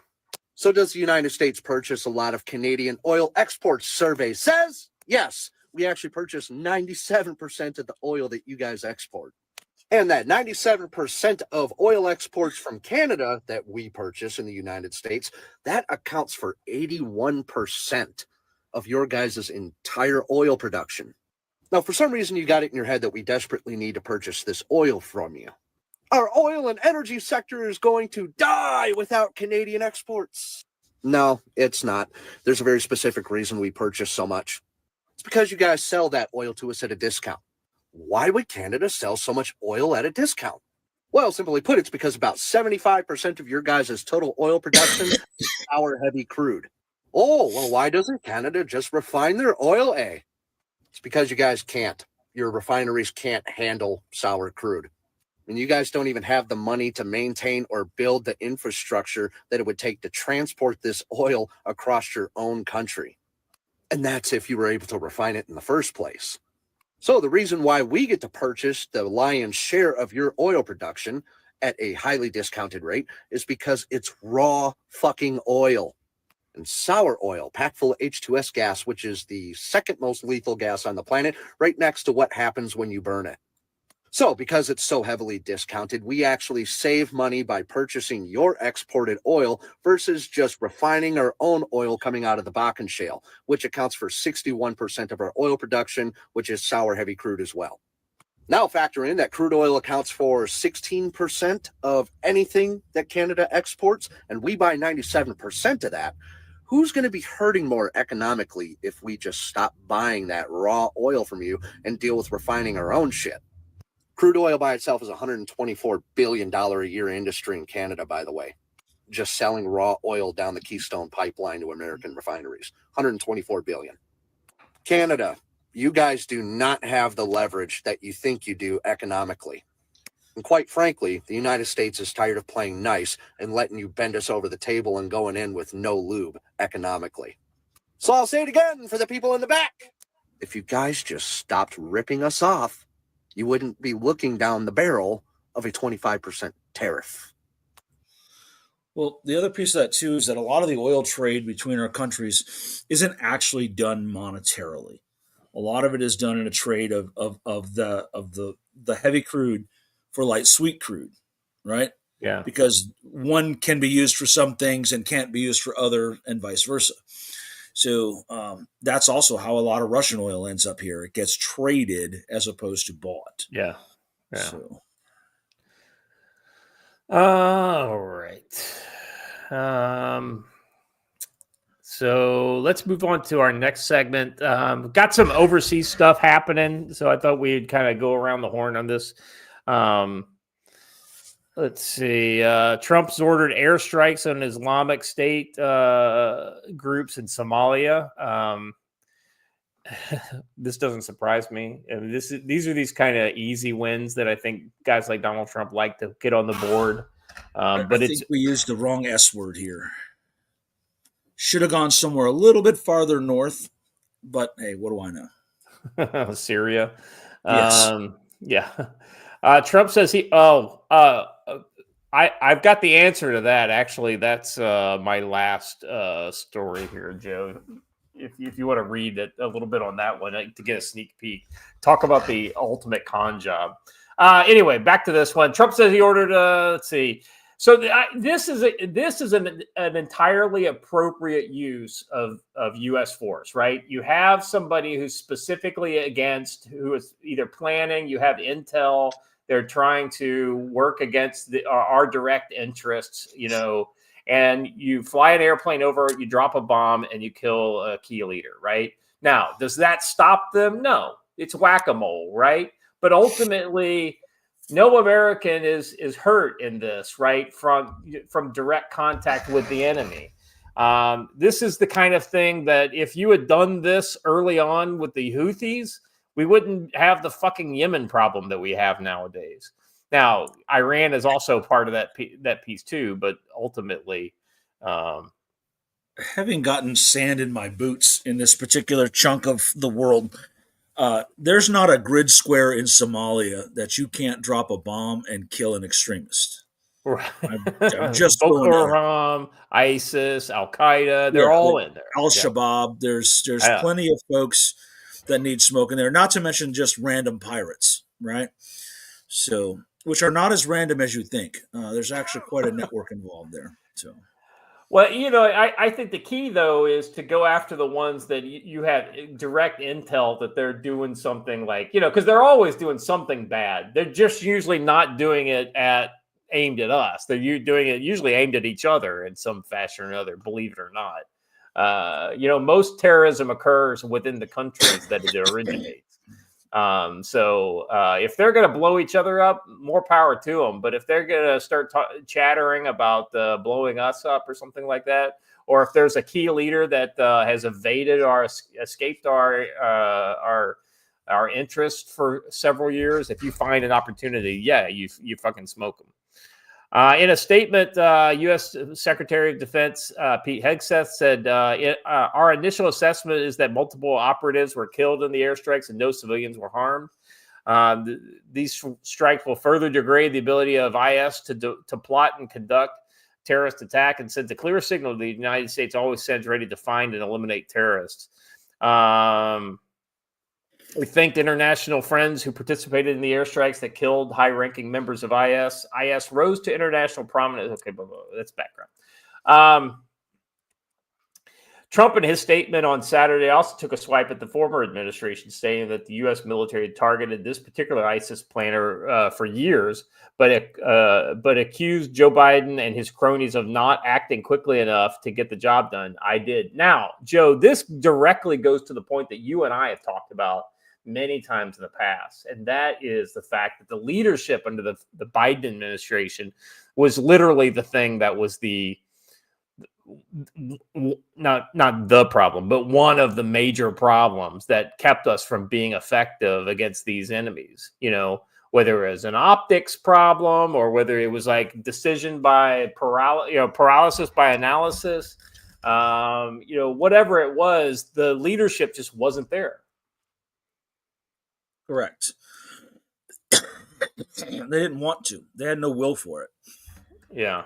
So does the United States purchase a lot of Canadian oil exports? Survey says yes. We actually purchase 97% of the oil that you guys export. And that 97% of oil exports from Canada that we purchase in the United States, that accounts for 81% of your guys' entire oil production. Now, for some reason, you got it in your head that we desperately need to purchase this oil from you. Our oil and energy sector is going to die without Canadian exports. No, it's not. There's a very specific reason we purchase so much. It's because you guys sell that oil to us at a discount. Why would Canada sell so much oil at a discount? Well, simply put, it's because about 75% of your guys' total oil production is sour-heavy crude. Oh, well, why doesn't Canada just refine their oil, eh? It's because you guys can't. Your refineries can't handle sour crude. And you guys don't even have the money to maintain or build the infrastructure that it would take to transport this oil across your own country. And that's if you were able to refine it in the first place. So the reason why we get to purchase the lion's share of your oil production at a highly discounted rate is because it's raw fucking oil. And sour oil, packed full of H2S gas, which is the second most lethal gas on the planet, right next to what happens when you burn it. So because it's so heavily discounted, we actually save money by purchasing your exported oil versus just refining our own oil coming out of the Bakken Shale, which accounts for 61% of our oil production, which is sour heavy crude as well. Now factor in that crude oil accounts for 16% of anything that Canada exports, and we buy 97% of that. Who's going to be hurting more economically if we just stop buying that raw oil from you and deal with refining our own shit? Crude oil by itself is a $124 billion a year industry in Canada, by the way. Just selling raw oil down the Keystone pipeline to American refineries. $124 billion. Canada, you guys do not have the leverage that you think you do economically. And quite frankly, the United States is tired of playing nice and letting you bend us over the table and going in with no lube economically. So I'll say it again for the people in the back. If you guys just stopped ripping us off, you wouldn't be looking down the barrel of a 25% tariff. Well, the other piece of that, too, is that a lot of the oil trade between our countries isn't actually done monetarily. A lot of it is done in a trade of the heavy crude for light sweet crude, right? Yeah. Because one can be used for some things and can't be used for other, and vice versa. So that's also how a lot of Russian oil ends up here. It gets traded as opposed to bought. Yeah. Yeah. So. All right. So let's move on to our next segment. Got some overseas stuff happening, so I thought we'd kind of go around the horn on this. Let's see. Trump's ordered airstrikes on Islamic State groups in Somalia. This doesn't surprise me. I mean, these are these kind of easy wins that I think guys like Donald Trump like to get on the board. But I think we used the wrong S word here. Should have gone somewhere a little bit farther north, but hey, what do I know? Syria. Yes. Yeah. Trump says I've got the answer to that. Actually, that's my last story here, Joe. If you want to read it a little bit on that one to get a sneak peek, talk about the ultimate con job. Anyway, back to this one. Trump says he ordered. Let's see. So this is an entirely appropriate use of U.S. force, right? You have somebody who's specifically against, who is either planning. You have intel. They're trying to work against our direct interests, and you fly an airplane over, you drop a bomb, and you kill a key leader, right? Now, does that stop them? No. It's whack-a-mole, right? But ultimately, no American is hurt in this, right? From direct contact with the enemy. This is the kind of thing that if you had done this early on with the Houthis, we wouldn't have the fucking Yemen problem that we have nowadays. Now, Iran is also part of that piece too, but ultimately, having gotten sand in my boots in this particular chunk of the world, there's not a grid square in Somalia that you can't drop a bomb and kill an extremist. Right. I'm just Boko Haram, ISIS, Al Qaeda, they're all in there. Al-Shabaab, there's plenty of folks that need smoke in there, not to mention just random pirates, right? So, which are not as random as you think. There's actually quite a network involved there. So. Well, I think the key, though, is to go after the ones that you have direct intel that they're doing something like, because they're always doing something bad. They're just usually not doing it aimed at us. They're doing it usually aimed at each other in some fashion or another, believe it or not. Most terrorism occurs within the countries that it originates. So if they're going to blow each other up, more power to them. But if they're going to start chattering about blowing us up or something like that, or if there's a key leader that has evaded or escaped our interest for several years, if you find an opportunity, you fucking smoke them. In a statement, U.S. Secretary of Defense Pete Hegseth said, our initial assessment is that multiple operatives were killed in the airstrikes and no civilians were harmed. These strikes will further degrade the ability of IS to plot and conduct terrorist attack, and sends a clear signal the United States always stands ready to find and eliminate terrorists. We thanked international friends who participated in the airstrikes that killed high-ranking members of IS. IS rose to international prominence. Okay, that's background. Trump, in his statement on Saturday, also took a swipe at the former administration, stating that the U.S. military had targeted this particular ISIS planner for years, but accused Joe Biden and his cronies of not acting quickly enough to get the job done. I did. Now, Joe, this directly goes to the point that you and I have talked about many times in the past, and that is the fact that the leadership under the Biden administration was literally the thing that was not the problem, but one of the major problems that kept us from being effective against these enemies. Whether it was an optics problem or whether it was like decision by paralysis by analysis, whatever it was, the leadership just wasn't there. Correct. They didn't want to. They had no will for it. Yeah.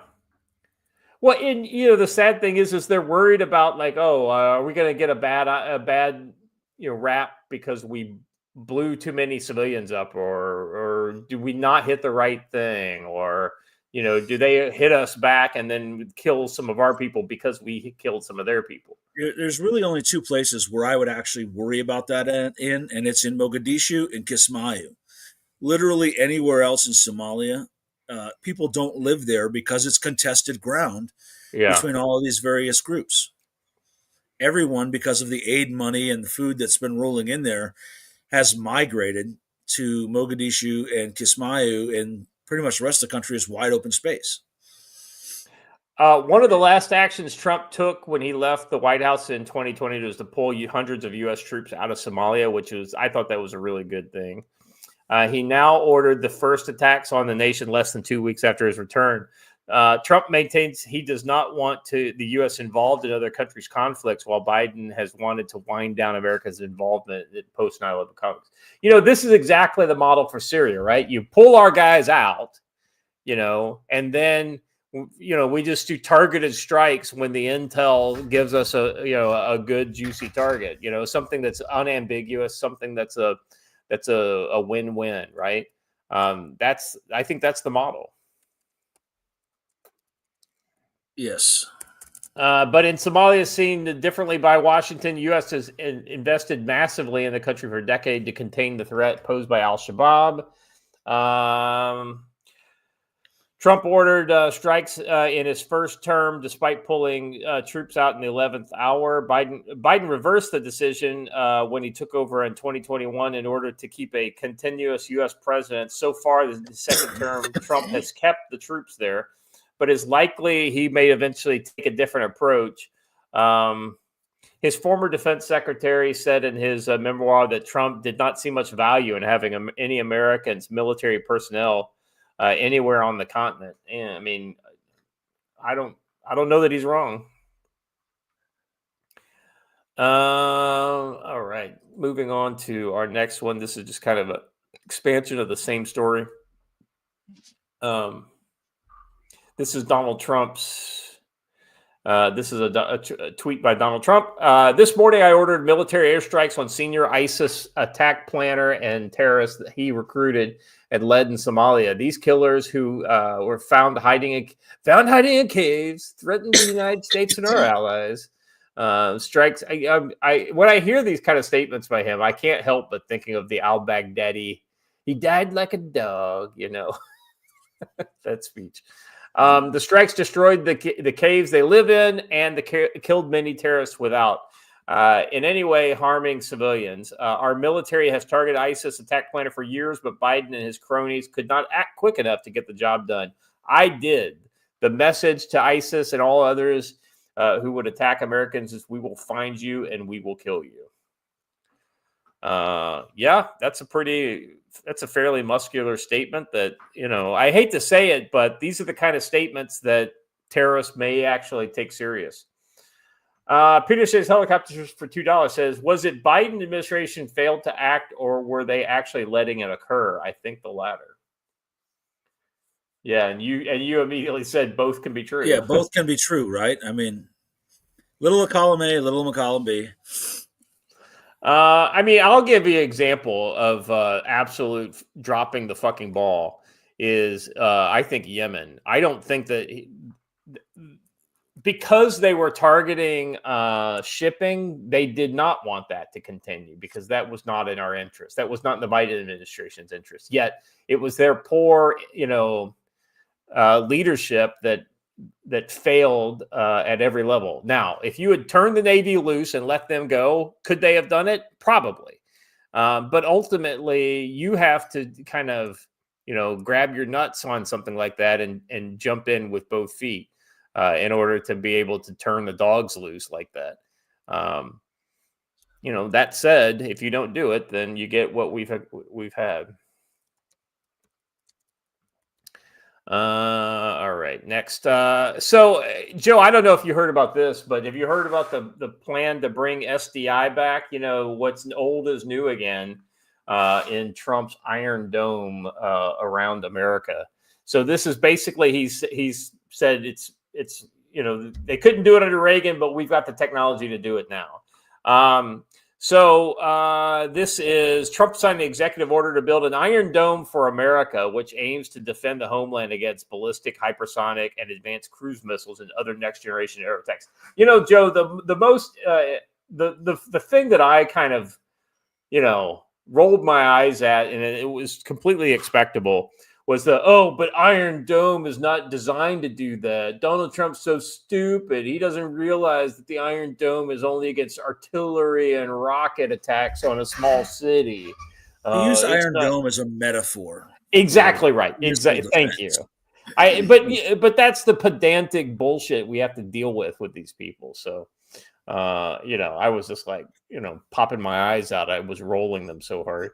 Well, and the sad thing is they're worried about like, are we going to get a bad rap because we blew too many civilians up, or do we not hit the right thing, or do they hit us back and then kill some of our people because we killed some of their people? There's really only two places where I would actually worry about that and it's in Mogadishu and Kismayu. Literally anywhere else in Somalia, people don't live there because it's contested ground between all of these various groups. Everyone, because of the aid money and the food that's been rolling in there, has migrated to Mogadishu and Kismayu, and pretty much the rest of the country is wide open space. One of the last actions Trump took when he left the White House in 2020 was to pull hundreds of U.S. troops out of Somalia, I thought that was a really good thing. He now ordered the first attacks on the nation less than 2 weeks after his return. Trump maintains he does not want the U.S. involved in other countries' conflicts, while Biden has wanted to wind down America's involvement in post 9/11 conflicts. This is exactly the model for Syria, right? You pull our guys out, and then we just do targeted strikes when the intel gives us a good juicy target, something that's unambiguous, something that's a win-win, right? I think that's the model. Yes. But in Somalia, seen differently by Washington, the U.S. has invested massively in the country for a decade to contain the threat posed by al-Shabaab. Trump ordered strikes in his first term, despite pulling troops out in the 11th hour. Biden reversed the decision when he took over in 2021 in order to keep a continuous U.S. president. So far, the second term, Trump has kept the troops there, but is likely he may eventually take a different approach. His former defense secretary said in his memoir that Trump did not see much value in having any Americans military personnel anywhere on the continent. And I mean, I don't know that he's wrong. All right, moving on to our next one. This is just kind of an expansion of the same story. This is Donald Trump's. This is a tweet by Donald Trump. This morning, I ordered military airstrikes on senior ISIS attack planner and terrorists that he recruited and led in Somalia. These killers, who were found hiding in caves, threatened the United States and our allies. Strikes. When I hear these kind of statements by him, I can't help but thinking of the al-Baghdadi. He died like a dog, that speech. The strikes destroyed the caves they live in and killed many terrorists without in any way harming civilians. Our military has targeted ISIS attack planner for years, but Biden and his cronies could not act quick enough to get the job done. I did. The message to ISIS and all others who would attack Americans is, we will find you and we will kill you. Yeah, that's a fairly muscular statement that, I hate to say it, but these are the kind of statements that terrorists may actually take serious. Peter says helicopters for $2 says, was it Biden administration failed to act, or were they actually letting it occur? I think the latter. Yeah. And you immediately said both can be true. Yeah. Both can be true. Right. I mean, little column A, little column B. I'll give you an example of absolute dropping the fucking ball is, I think, Yemen. I don't think that because they were targeting shipping, they did not want that to continue because that was not in our interest. That was not in the Biden administration's interest. Yet it was their poor, leadership that failed at every level. Now, if you had turned the Navy loose and let them go, could they have done it? Probably. But ultimately, you have to kind of, grab your nuts on something like that and jump in with both feet in order to be able to turn the dogs loose like that. That said, if you don't do it, then you get what we've had. All right, next. So, Joe, I don't know if you heard about this, but have you heard about the plan to bring SDI back? What's old is new again in Trump's Iron Dome around America. So this is basically he's said it's they couldn't do it under Reagan, but we've got the technology to do it now. So this is Trump signed the executive order to build an Iron Dome for America, which aims to defend the homeland against ballistic, hypersonic, and advanced cruise missiles and other next-generation air attacks. Joe, the most the thing that I kind of rolled my eyes at, and it was completely expectable, was but Iron Dome is not designed to do that. Donald Trump's so stupid. He doesn't realize that the Iron Dome is only against artillery and rocket attacks on a small city. He used Iron Dome as a metaphor. Exactly right. Exactly. Thank you. But that's the pedantic bullshit we have to deal with these people. So, I was just like, popping my eyes out. I was rolling them so hard.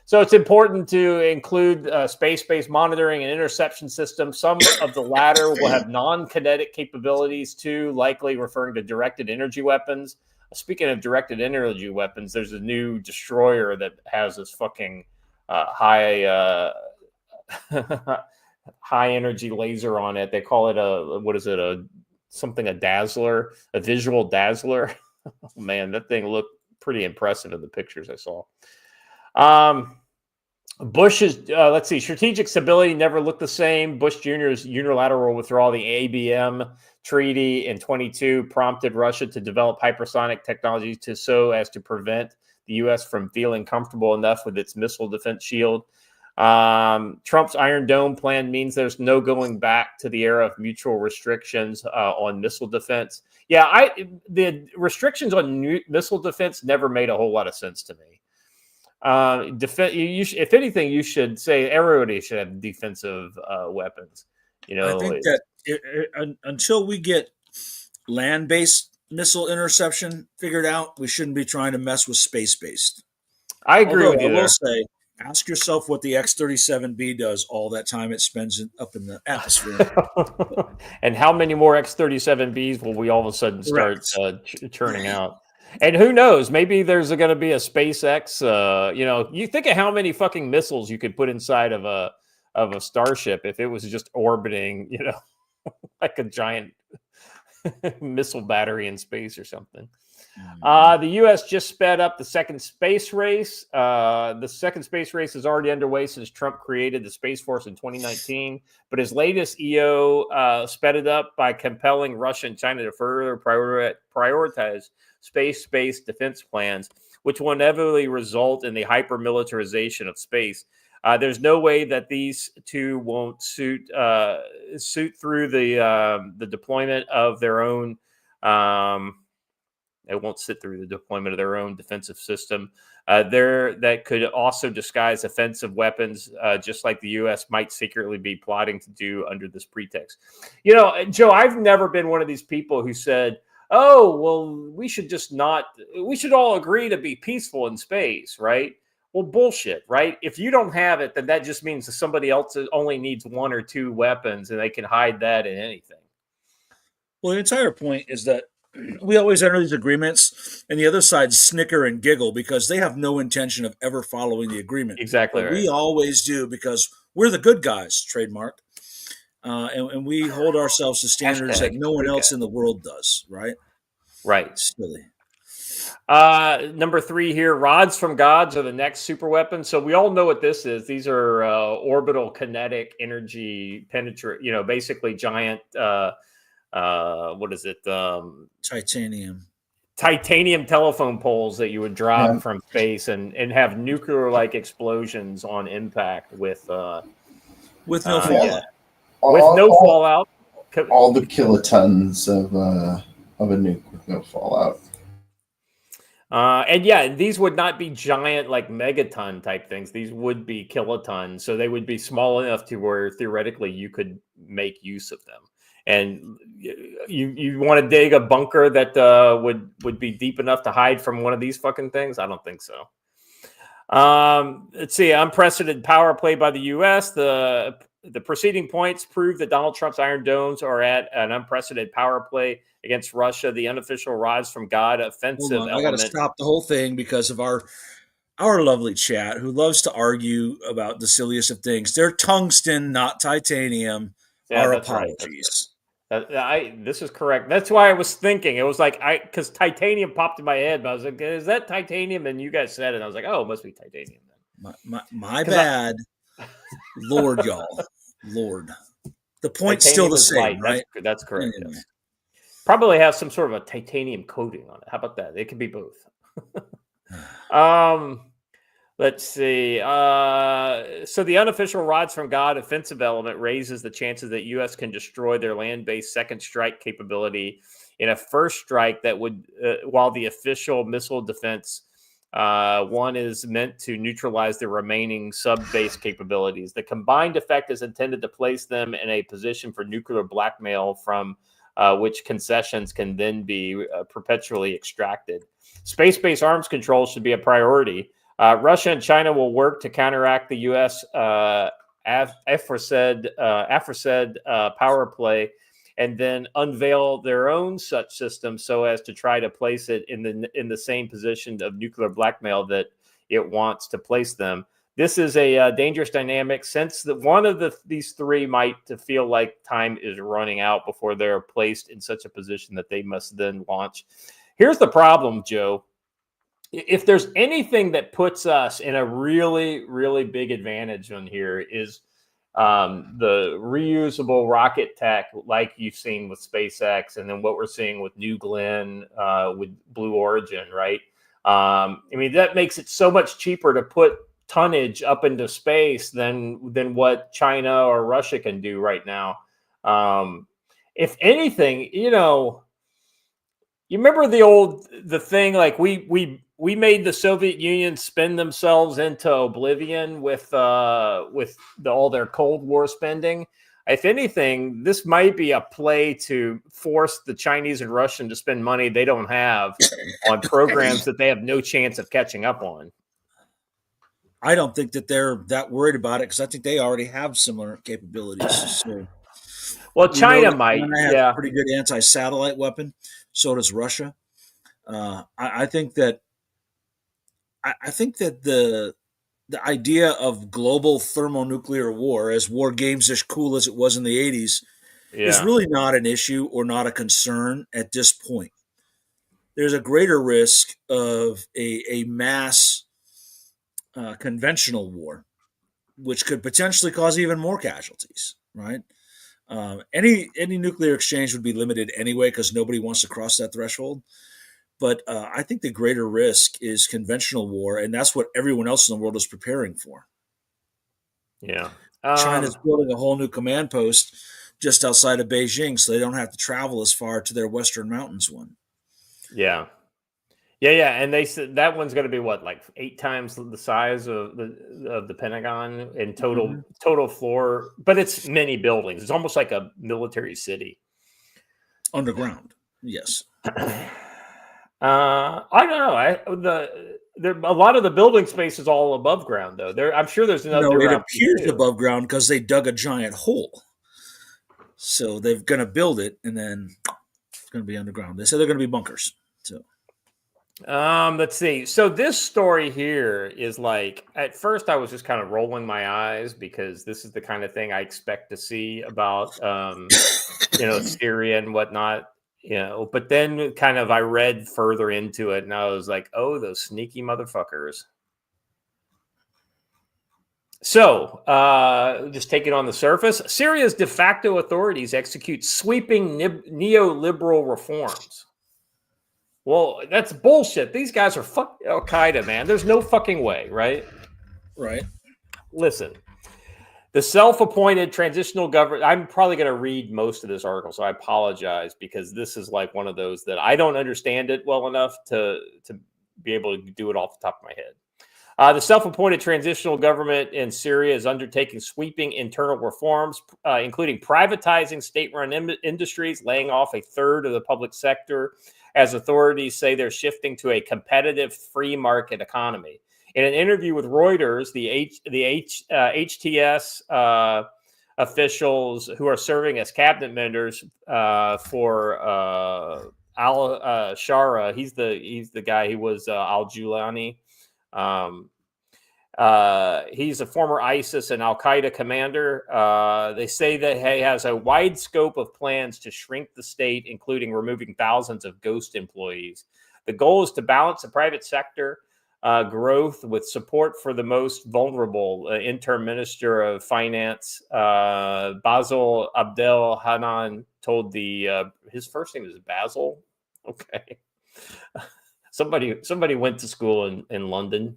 So it's important to include space-based monitoring and interception systems. Some of the latter will have non-kinetic capabilities too, likely referring to directed energy weapons. Speaking of directed energy weapons, there's a new destroyer that has this fucking high energy laser on it. They call it a dazzler, a visual dazzler. Man, that thing looked pretty impressive in the pictures I saw. Bush's strategic stability never looked the same. Bush Jr.'s unilateral withdrawal of the ABM treaty in 22 prompted Russia to develop hypersonic technology so as to prevent the U.S. from feeling comfortable enough with its missile defense shield. Trump's Iron Dome plan means there's no going back to the era of mutual restrictions on missile defense. Yeah, the restrictions on missile defense never made a whole lot of sense to me. If anything, you should say everybody should have defensive weapons. I think that until we get land-based missile interception figured out, we shouldn't be trying to mess with space-based. I agree with you. I will say, ask yourself what the X-37B does all that time it spends up in the atmosphere. And how many more X-37Bs will we all of a sudden start churning out? And who knows? Maybe there's going to be a SpaceX. You think of how many fucking missiles you could put inside of a starship if it was just orbiting, like a giant missile battery in space or something. The U.S. just sped up the second space race. The second space race is already underway since Trump created the Space Force in 2019. But his latest EO sped it up by compelling Russia and China to further prioritize space-based defense plans, which will inevitably result in the hyper-militarization of space. There's no way that these two won't suit through the deployment of their own. It won't sit through the deployment of their own defensive system. That could also disguise offensive weapons, just like the U.S. might secretly be plotting to do under this pretext. Joe, I've never been one of these people who said, "Oh, well, we should all agree to be peaceful in space," right? Well, bullshit, right? If you don't have it, then that just means that somebody else only needs one or two weapons and they can hide that in anything. Well, the entire point is that we always enter these agreements and the other side snicker and giggle because they have no intention of ever following the agreement. Exactly. But right. We always do because we're the good guys, trademark. And we hold ourselves to standards that no one else in the world does, right? Right. Silly. Number 3 here, rods from gods are the next super weapon. So we all know what this is. These are orbital kinetic energy basically giant what is it? Titanium telephone poles that you would drop from space and have nuclear-like explosions on impact with no fallout. With no fallout. All the kilotons of a nuke with no fallout. And these would not be giant like megaton type things. These would be kilotons, so they would be small enough to where theoretically you could make use of them. And you want to dig a bunker that would be deep enough to hide from one of these fucking things? I don't think so. Let's see. Unprecedented power play by the U.S. The preceding points prove that Donald Trump's Iron Domes are at an unprecedented power play against Russia. The unofficial rods from God offensive element. I got to stop the whole thing because of our lovely chat who loves to argue about the silliest of things. They're tungsten, not titanium. Our apologies. Right. This is correct. That's why I was thinking. It was like because titanium popped in my head, but I was like, "Is that titanium?" And you guys said it. And I was like, "Oh, it must be titanium." Then my bad, Lord, y'all, Lord. The point's still the same, light. Right? That's correct. Anyway. Yes. Probably has some sort of a titanium coating on it. How about that? It could be both. Let's see. So the unofficial rods from God offensive element raises the chances that U.S. can destroy their land-based second strike capability in a first strike that would, while the official missile defense one is meant to neutralize the remaining sub-base capabilities. The combined effect is intended to place them in a position for nuclear blackmail from which concessions can then be perpetually extracted. Space-based arms control should be a priority. Russia and China will work to counteract the U.S. aforesaid power play and then unveil their own such system so as to try to place it in the same position of nuclear blackmail that it wants to place them. This is a dangerous dynamic since one of these three might feel like time is running out before they're placed in such a position that they must then launch. Here's the problem, Joe. If there's anything that puts us in a really, really big advantage on here is the reusable rocket tech like you've seen with SpaceX and then what we're seeing with New Glenn with Blue Origin, right? I mean, that makes it so much cheaper to put tonnage up into space than what China or Russia can do right now. If anything, you remember the thing like we made the Soviet Union spend themselves into oblivion with all their Cold War spending. If anything, this might be a play to force the Chinese and Russian to spend money they don't have on programs that they have no chance of catching up on. I don't think that they're that worried about it because I think they already have similar capabilities. So, well, China might. China has a pretty good anti-satellite weapon. So does Russia. I think that the idea of global thermonuclear war, as war games as cool as it was in the 80s, is really not an issue or not a concern at this point. There's a greater risk of a mass conventional war, which could potentially cause even more casualties, right? Any nuclear exchange would be limited anyway because nobody wants to cross that threshold. But I think the greater risk is conventional war, and that's what everyone else in the world is preparing for. Yeah. China's building a whole new command post just outside of Beijing so they don't have to travel as far to their Western Mountains one. Yeah. Yeah, and they said that one's going to be what, like 8 times the size of the Pentagon in total floor, but it's many buildings. It's almost like a military city underground. Yes. I don't know. A lot of the building space is all above ground, though. I'm sure there's another. No, it appears above ground because they dug a giant hole. So they're going to build it, and then it's going to be underground. They said they're going to be bunkers. So. Let's see. So this story here is like, at first I was just kind of rolling my eyes because this is the kind of thing I expect to see about, Syria and whatnot, but then kind of I read further into it and I was like, oh, those sneaky motherfuckers. So, just take it on the surface. Syria's de facto authorities execute sweeping neoliberal reforms. Well, that's bullshit. These guys are fucking Al Qaeda, man. There's no fucking way, right? Right. Listen, the self-appointed transitional government. I'm probably going to read most of this article, so I apologize because this is like one of those that I don't understand it well enough to be able to do it off the top of my head. The self-appointed transitional government in Syria is undertaking sweeping internal reforms, including privatizing state-run industries, laying off a third of the public sector, as authorities say they're shifting to a competitive free market economy. In an interview with Reuters, the HTS officials who are serving as cabinet members for al-Shara, he's the guy who was al-Julani. He's a former ISIS and Al-Qaeda commander. They say that he has a wide scope of plans to shrink the state, including removing thousands of ghost employees. The goal is to balance the private sector growth with support for the most vulnerable. Interim Minister of Finance Basil Abdel Hanan told his first name is Basil. Okay. Somebody went to school in London.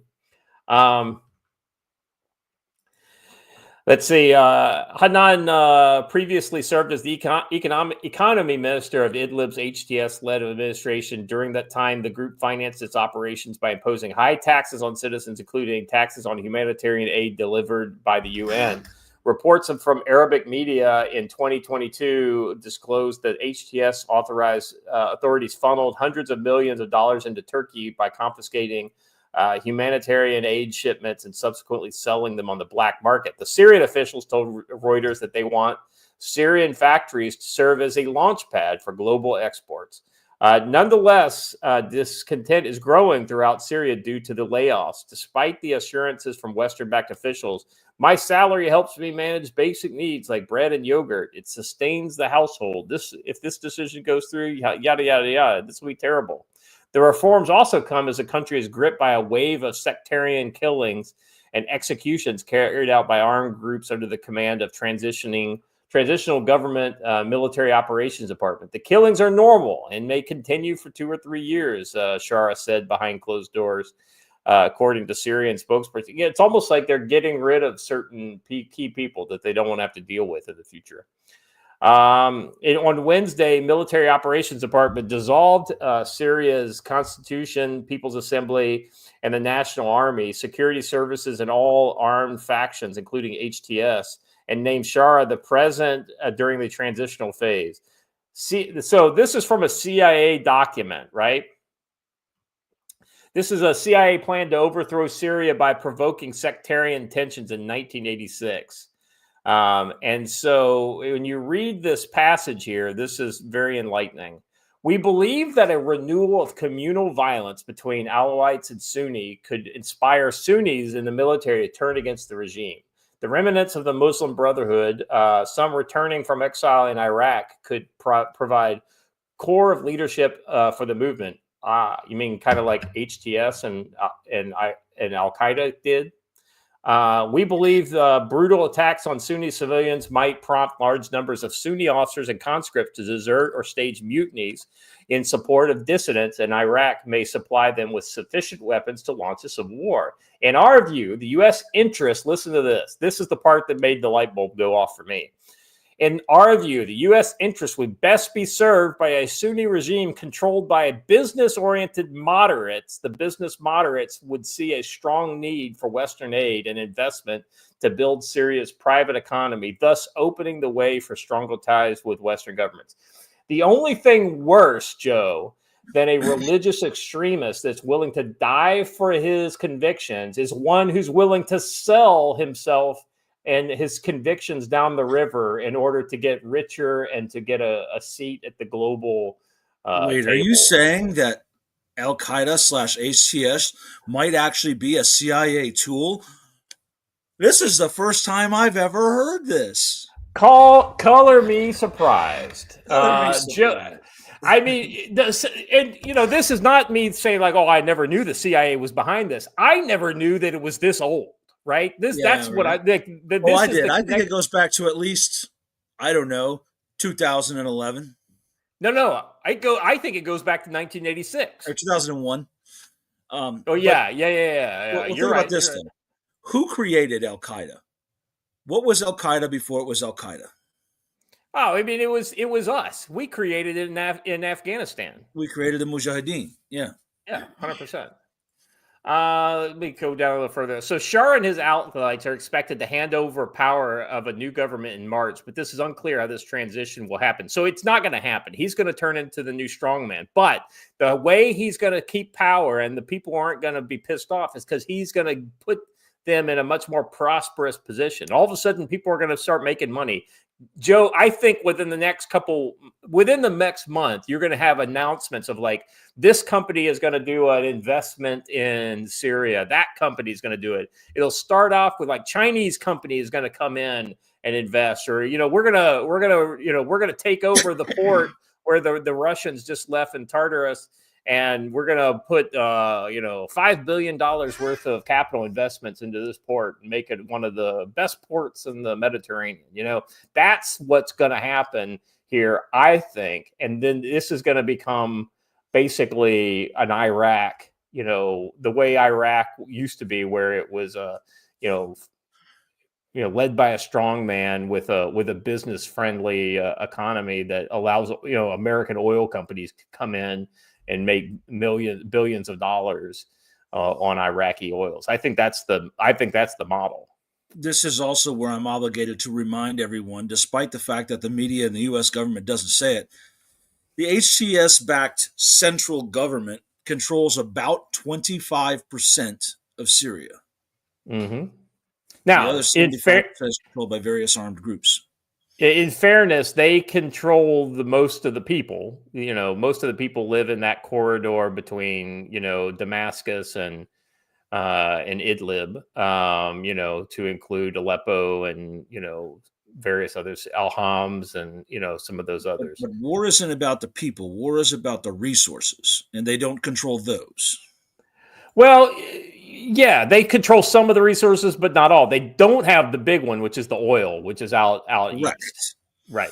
Let's see. Hanan previously served as the economy minister of Idlib's HTS-led administration. During that time, the group financed its operations by imposing high taxes on citizens, including taxes on humanitarian aid delivered by the UN. Reports from Arabic media in 2022 disclosed that HTS authorized authorities funneled hundreds of millions of dollars into Turkey by confiscating humanitarian aid shipments and subsequently selling them on the black market. The Syrian officials told Reuters that they want Syrian factories to serve as a launch pad for global exports. Nonetheless, discontent is growing throughout Syria due to the layoffs. Despite the assurances from Western-backed officials, my salary helps me manage basic needs like bread and yogurt. It sustains the household. If this decision goes through, yada, yada, yada, this will be terrible. The reforms also come as the country is gripped by a wave of sectarian killings and executions carried out by armed groups under the command of Transitional Government Military Operations Department. The killings are normal and may continue for 2 or 3 years, Shara said behind closed doors, according to Syrian spokesperson. Yeah, it's almost like they're getting rid of certain key people that they don't want to have to deal with in the future. On Wednesday, Military Operations Department dissolved Syria's Constitution, People's Assembly, and the National Army, security services, and all armed factions, including HTS, and named Shara the president during the transitional phase. So this is from a CIA document, right? This is a CIA plan to overthrow Syria by provoking sectarian tensions in 1986. And so when you read this passage here, this is very enlightening. We believe that a renewal of communal violence between Alawites and Sunni could inspire Sunnis in the military to turn against the regime. The remnants of the Muslim Brotherhood, some returning from exile in Iraq, could provide core of leadership for the movement. You mean kind of like HTS and Al-Qaeda did? We believe the brutal attacks on Sunni civilians might prompt large numbers of Sunni officers and conscripts to desert or stage mutinies in support of dissidents, and Iraq may supply them with sufficient weapons to launch a civil war. In our view, the U.S. interest, listen to this. This is the part that made the light bulb go off for me. In our view, the U.S. interest would best be served by a Sunni regime controlled by business-oriented moderates. The business moderates would see a strong need for Western aid and investment to build Syria's private economy, thus opening the way for stronger ties with Western governments. The only thing worse, Joe, than a religious extremist that's willing to die for his convictions is one who's willing to sell himself and his convictions down the river in order to get richer and to get a seat at the global Wait, table. Are you saying that Al-Qaeda/HTS might actually be a CIA tool? This is the first time I've ever heard this. Color me surprised. Joe, I mean, this is not me saying like, oh, I never knew the CIA was behind this. I never knew that it was this old. right? That's what I think. I did. I think it goes back to at least, I don't know, 2011. No. I think it goes back to 1986 or 2001. Yeah. Well, You're think right. about this then. Who created Al Qaeda? What was Al Qaeda before it was Al Qaeda? Oh, I mean, it was us. We created it in Afghanistan. We created the Mujahideen. Yeah. Yeah, 100%. Let me go down a little further. So Shah and his acolytes are expected to hand over power of a new government in March, but this is unclear how this transition will happen. So it's not going to happen. He's going to turn into the new strongman. But the way he's going to keep power and the people aren't going to be pissed off is because he's going to put them in a much more prosperous position. All of a sudden, people are going to start making money. Joe, I think within the next month, you're going to have announcements of like, this company is going to do an investment in Syria. That company is going to do it. It'll start off with like Chinese company is going to come in and invest, or, we're going to take over the port where the Russians just left in Tartarus. And we're going to put, $5 billion worth of capital investments into this port and make it one of the best ports in the Mediterranean. That's what's going to happen here, I think. And then this is going to become basically an Iraq, the way Iraq used to be, where it was, led by a strong man with a business friendly economy that allows, American oil companies to come in and make billions of dollars on Iraqi oils. I think that's the model. This is also where I'm obligated to remind everyone, despite the fact that the media and the U.S. government doesn't say it, the HTS-backed central government controls about 25% of Syria. Mm-hmm. Now, the other 75% is controlled by various armed groups. In fairness, they control most of the people. Most of the people live in that corridor between, Damascus and Idlib, to include Aleppo and, various others, Al-Hams and, some of those others. But war isn't about the people. War is about the resources, and they don't control those. Well, yeah, they control some of the resources, but not all. They don't have the big one, which is the oil, which is out east. Right.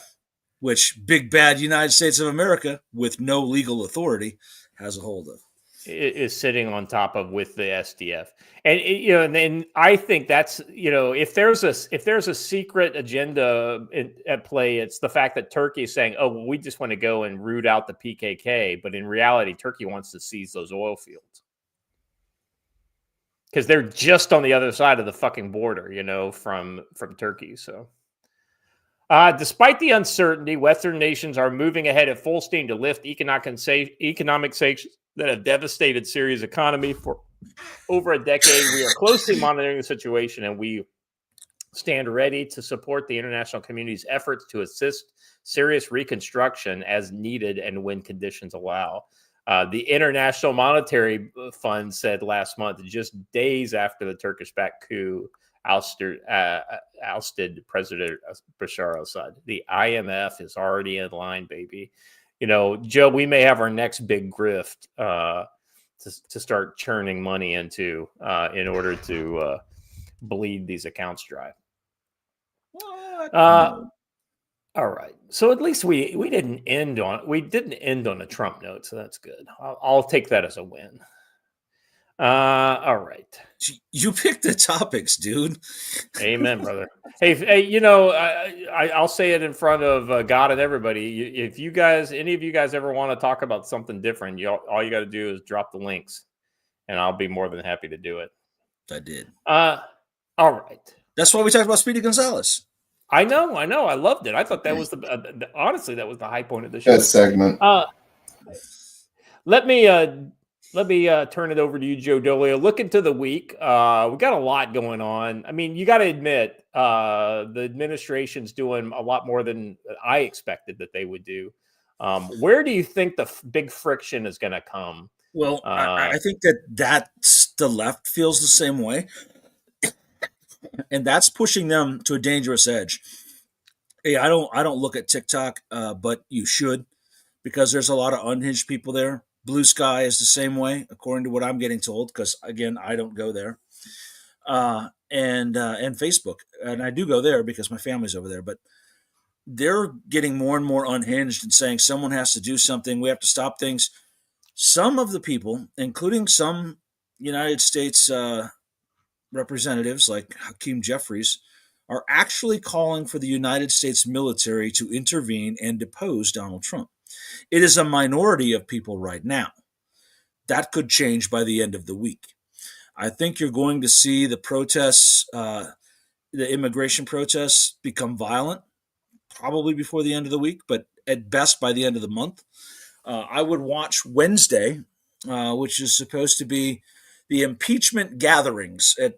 Which big bad United States of America, with no legal authority, has a hold of. It is sitting on top of with the SDF, and and I think that's if there's a secret agenda at play, it's the fact that Turkey is saying, oh, well, we just want to go and root out the PKK, but in reality, Turkey wants to seize those oil fields. Because they're just on the other side of the fucking border, from Turkey. So, despite the uncertainty, Western nations are moving ahead at full steam to lift economic sanctions that have devastated Syria's economy for over a decade. We are closely monitoring the situation, and we stand ready to support the international community's efforts to assist Syria's reconstruction as needed and when conditions allow. The International Monetary Fund said last month, just days after the Turkish-backed coup ousted President Bashar al-Assad, the IMF is already in line, baby. Joe, we may have our next big grift to start churning money into in order to bleed these accounts dry. All right. So at least we didn't end on a Trump note, so that's good. I'll take that as a win. All right. You picked the topics, dude. Amen, brother. Hey, I'll say it in front of God and everybody. If any of you guys ever want to talk about something different, all you got to do is drop the links, and I'll be more than happy to do it. I did. All right. That's why we talked about Speedy Gonzalez. I know. I loved it. I thought that was honestly, that was the high point of the show. That segment. Let me turn it over to you, Joe Dolio. Look into the week. We got a lot going on. I mean, you got to admit, the administration's doing a lot more than I expected that they would do. Where do you think the big friction is going to come? Well, I think that's the left feels the same way. And that's pushing them to a dangerous edge. Hey, I don't look at TikTok, but you should, because there's a lot of unhinged people there. Blue Sky is the same way, according to what I'm getting told, because, again, I don't go there. and Facebook, and I do go there because my family's over there. But they're getting more and more unhinged and saying someone has to do something. We have to stop things. Some of the people, including some United States representatives like Hakeem Jeffries, are actually calling for the United States military to intervene and depose Donald Trump. It is a minority of people right now. That could change by the end of the week. I think you're going to see the protests, the immigration protests, become violent, probably before the end of the week, but at best by the end of the month. I would watch Wednesday, which is supposed to be the impeachment gatherings at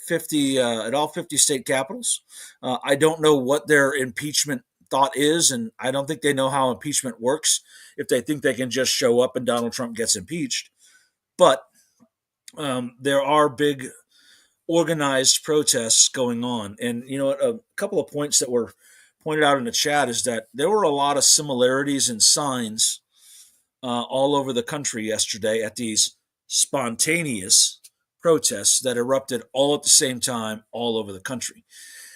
all 50 state capitals. I don't know what their impeachment thought is, and I don't think they know how impeachment works if they think they can just show up and Donald Trump gets impeached. But there are big organized protests going on. And, a couple of points that were pointed out in the chat is that there were a lot of similarities and signs all over the country yesterday at these spontaneous protests that erupted all at the same time all over the country.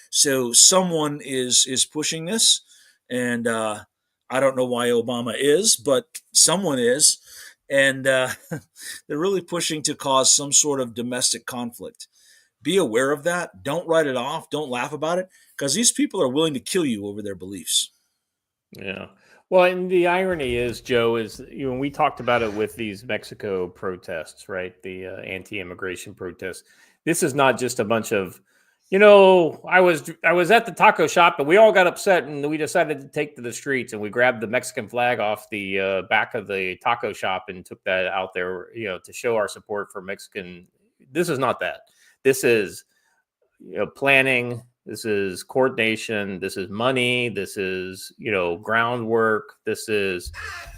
So someone is pushing this, and I don't know why Obama is, but someone is, and they're really pushing to cause some sort of domestic conflict. Be aware of that. Don't write it off. Don't laugh about it, because these people are willing to kill you over their beliefs. Yeah. Well, and the irony is, Joe, is when we talked about it with these Mexico protests, right? The anti-immigration protests. This is not just a bunch of, I was at the taco shop and we all got upset and we decided to take to the streets and we grabbed the Mexican flag off the back of the taco shop and took that out there, to show our support for Mexican. This is not that. This is planning. This is coordination. This is money. This is, groundwork. This is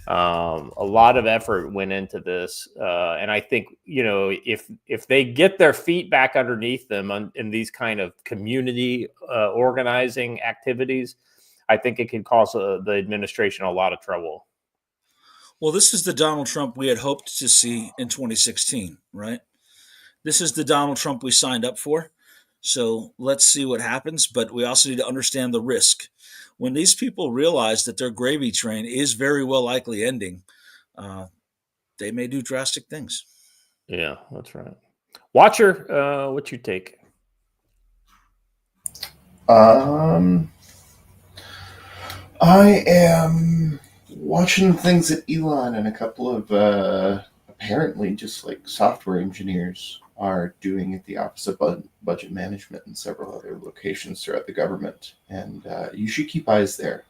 a lot of effort went into this. And I think, if they get their feet back underneath them in these kind of community organizing activities, I think it can cause the administration a lot of trouble. Well, this is the Donald Trump we had hoped to see in 2016, right? This is the Donald Trump we signed up for. So let's see what happens, but we also need to understand the risk. When these people realize that their gravy train is very well likely ending, they may do drastic things. Yeah, that's right. Watcher, what's your take? I am watching things that Elon and a couple of apparently just like software engineers are doing at the Office of Budget Management and several other locations throughout the government. And you should keep eyes there,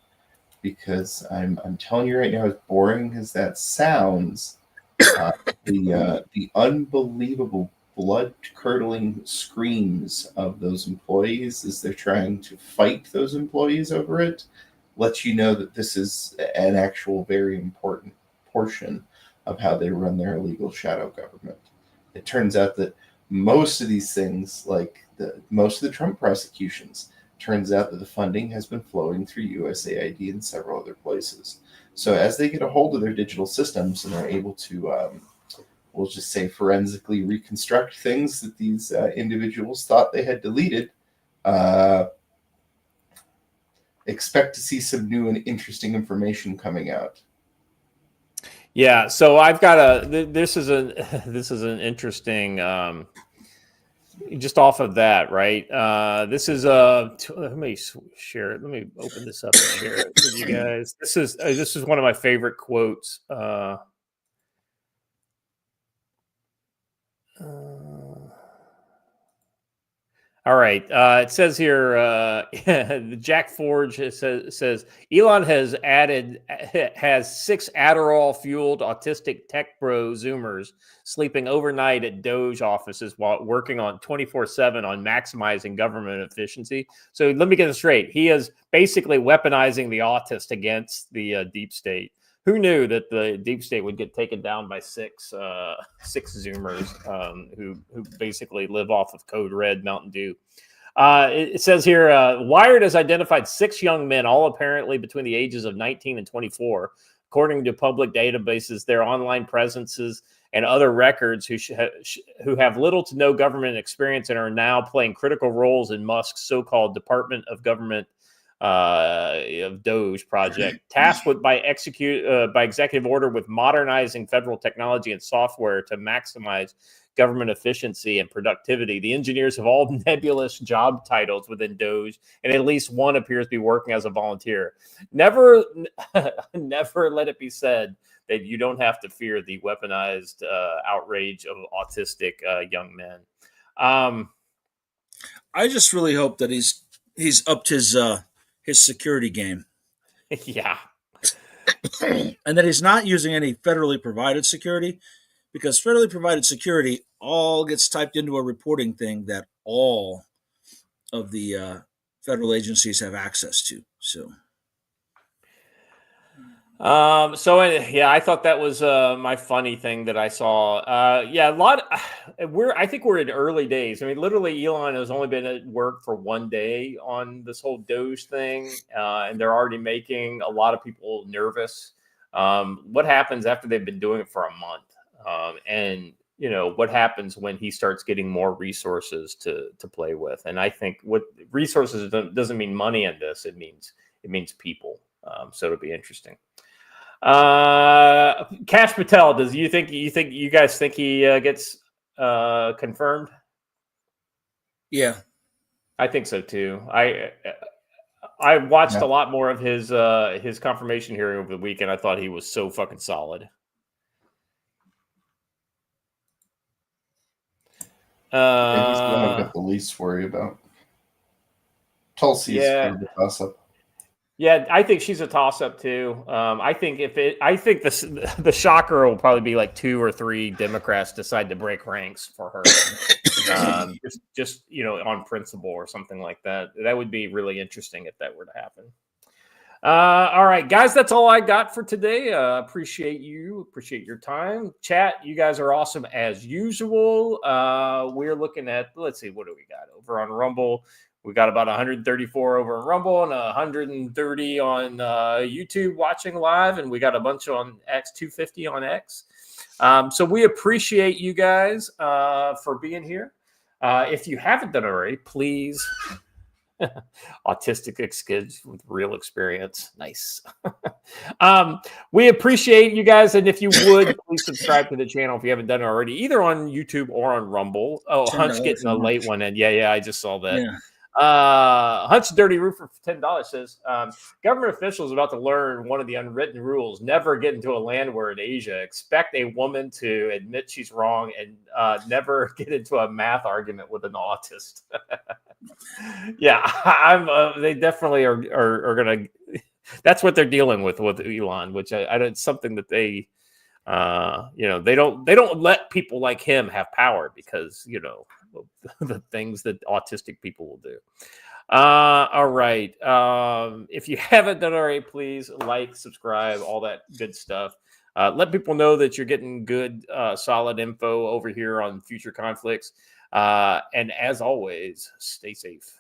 because I'm telling you right now, as boring as that sounds, the unbelievable blood-curdling screams of those employees as they're trying to fight those employees over it lets you know that this is an actual very important portion of how they run their illegal shadow government. It turns out that most of these things, like most of the Trump prosecutions, turns out that the funding has been flowing through USAID and several other places. So as they get a hold of their digital systems and are able to, we'll just say, forensically reconstruct things that these individuals thought they had deleted, expect to see some new and interesting information coming out. Yeah, so I've got this is an interesting just off of that, right? This is let me share it. Let me open this up and share it with you guys. This is one of my favorite quotes. All right. It says here, Jack Forge says Elon has 6 Adderall-fueled autistic tech bro Zoomers sleeping overnight at Doge offices while working on 24/7 on maximizing government efficiency. So let me get this straight. He is basically weaponizing the autist against the deep state. Who knew that the deep state would get taken down by six Zoomers who basically live off of Code Red Mountain Dew? It says here, Wired has identified 6 young men, all apparently between the ages of 19 and 24. According to public databases, their online presences and other records who have little to no government experience and are now playing critical roles in Musk's so-called Department of Government of Doge project, tasked with by executive order with modernizing federal technology and software to maximize government efficiency and productivity. The engineers have all nebulous job titles within Doge, and at least one appears to be working as a volunteer. Never let it be said that you don't have to fear the weaponized outrage of autistic young men. I just really hope that he's upped his security game. Yeah. And that he's not using any federally provided security, because federally provided security all gets typed into a reporting thing that all of the federal agencies have access to. So I thought that was my funny thing that I saw. I think we're in early days. I mean, literally, Elon has only been at work for one day on this whole Doge thing, and they're already making a lot of people nervous. What happens after they've been doing it for a month? And what happens when he starts getting more resources to play with? And I think what resources doesn't mean money in this. It means people. So it'll be interesting. Cash Patel, do you guys think he gets confirmed? Yeah, I think so too. I watched a lot more of his confirmation hearing over the weekend. I thought he was so fucking solid. He's the one I've got the least worry about. Tulsi's kind of a toss-up. Yeah, I think she's a toss-up too. I think the shocker will probably be like 2 or 3 Democrats decide to break ranks for her, just on principle or something like that. That would be really interesting if that were to happen. All right, guys, that's all I got for today. Appreciate your time. Chat, you guys are awesome as usual. We're looking at, let's see, what do we got over on Rumble? We got about 134 over on Rumble and 130 on YouTube watching live, and we got a bunch on X, 250 on X. So we appreciate you guys for being here. If you haven't done it already, please. Autistic kids with real experience. Nice. We appreciate you guys, and if you would, please subscribe to the channel if you haven't done it already, either on YouTube or on Rumble. Oh, Hunt's getting a late one in. Yeah, I just saw that. Yeah. Hunt's Dirty Roofer for $10 says, government officials about to learn one of the unwritten rules: never get into a land war in Asia. Expect a woman to admit she's wrong, and never get into a math argument with an autist. Yeah, they definitely are gonna. That's what they're dealing with Elon, which I don't. Something that they, they don't let people like him have power, because the things that autistic people will do. All right. If you haven't done already, please like, subscribe, all that good stuff. Let people know that you're getting good, solid info over here on Future Conflicts. And as always, stay safe.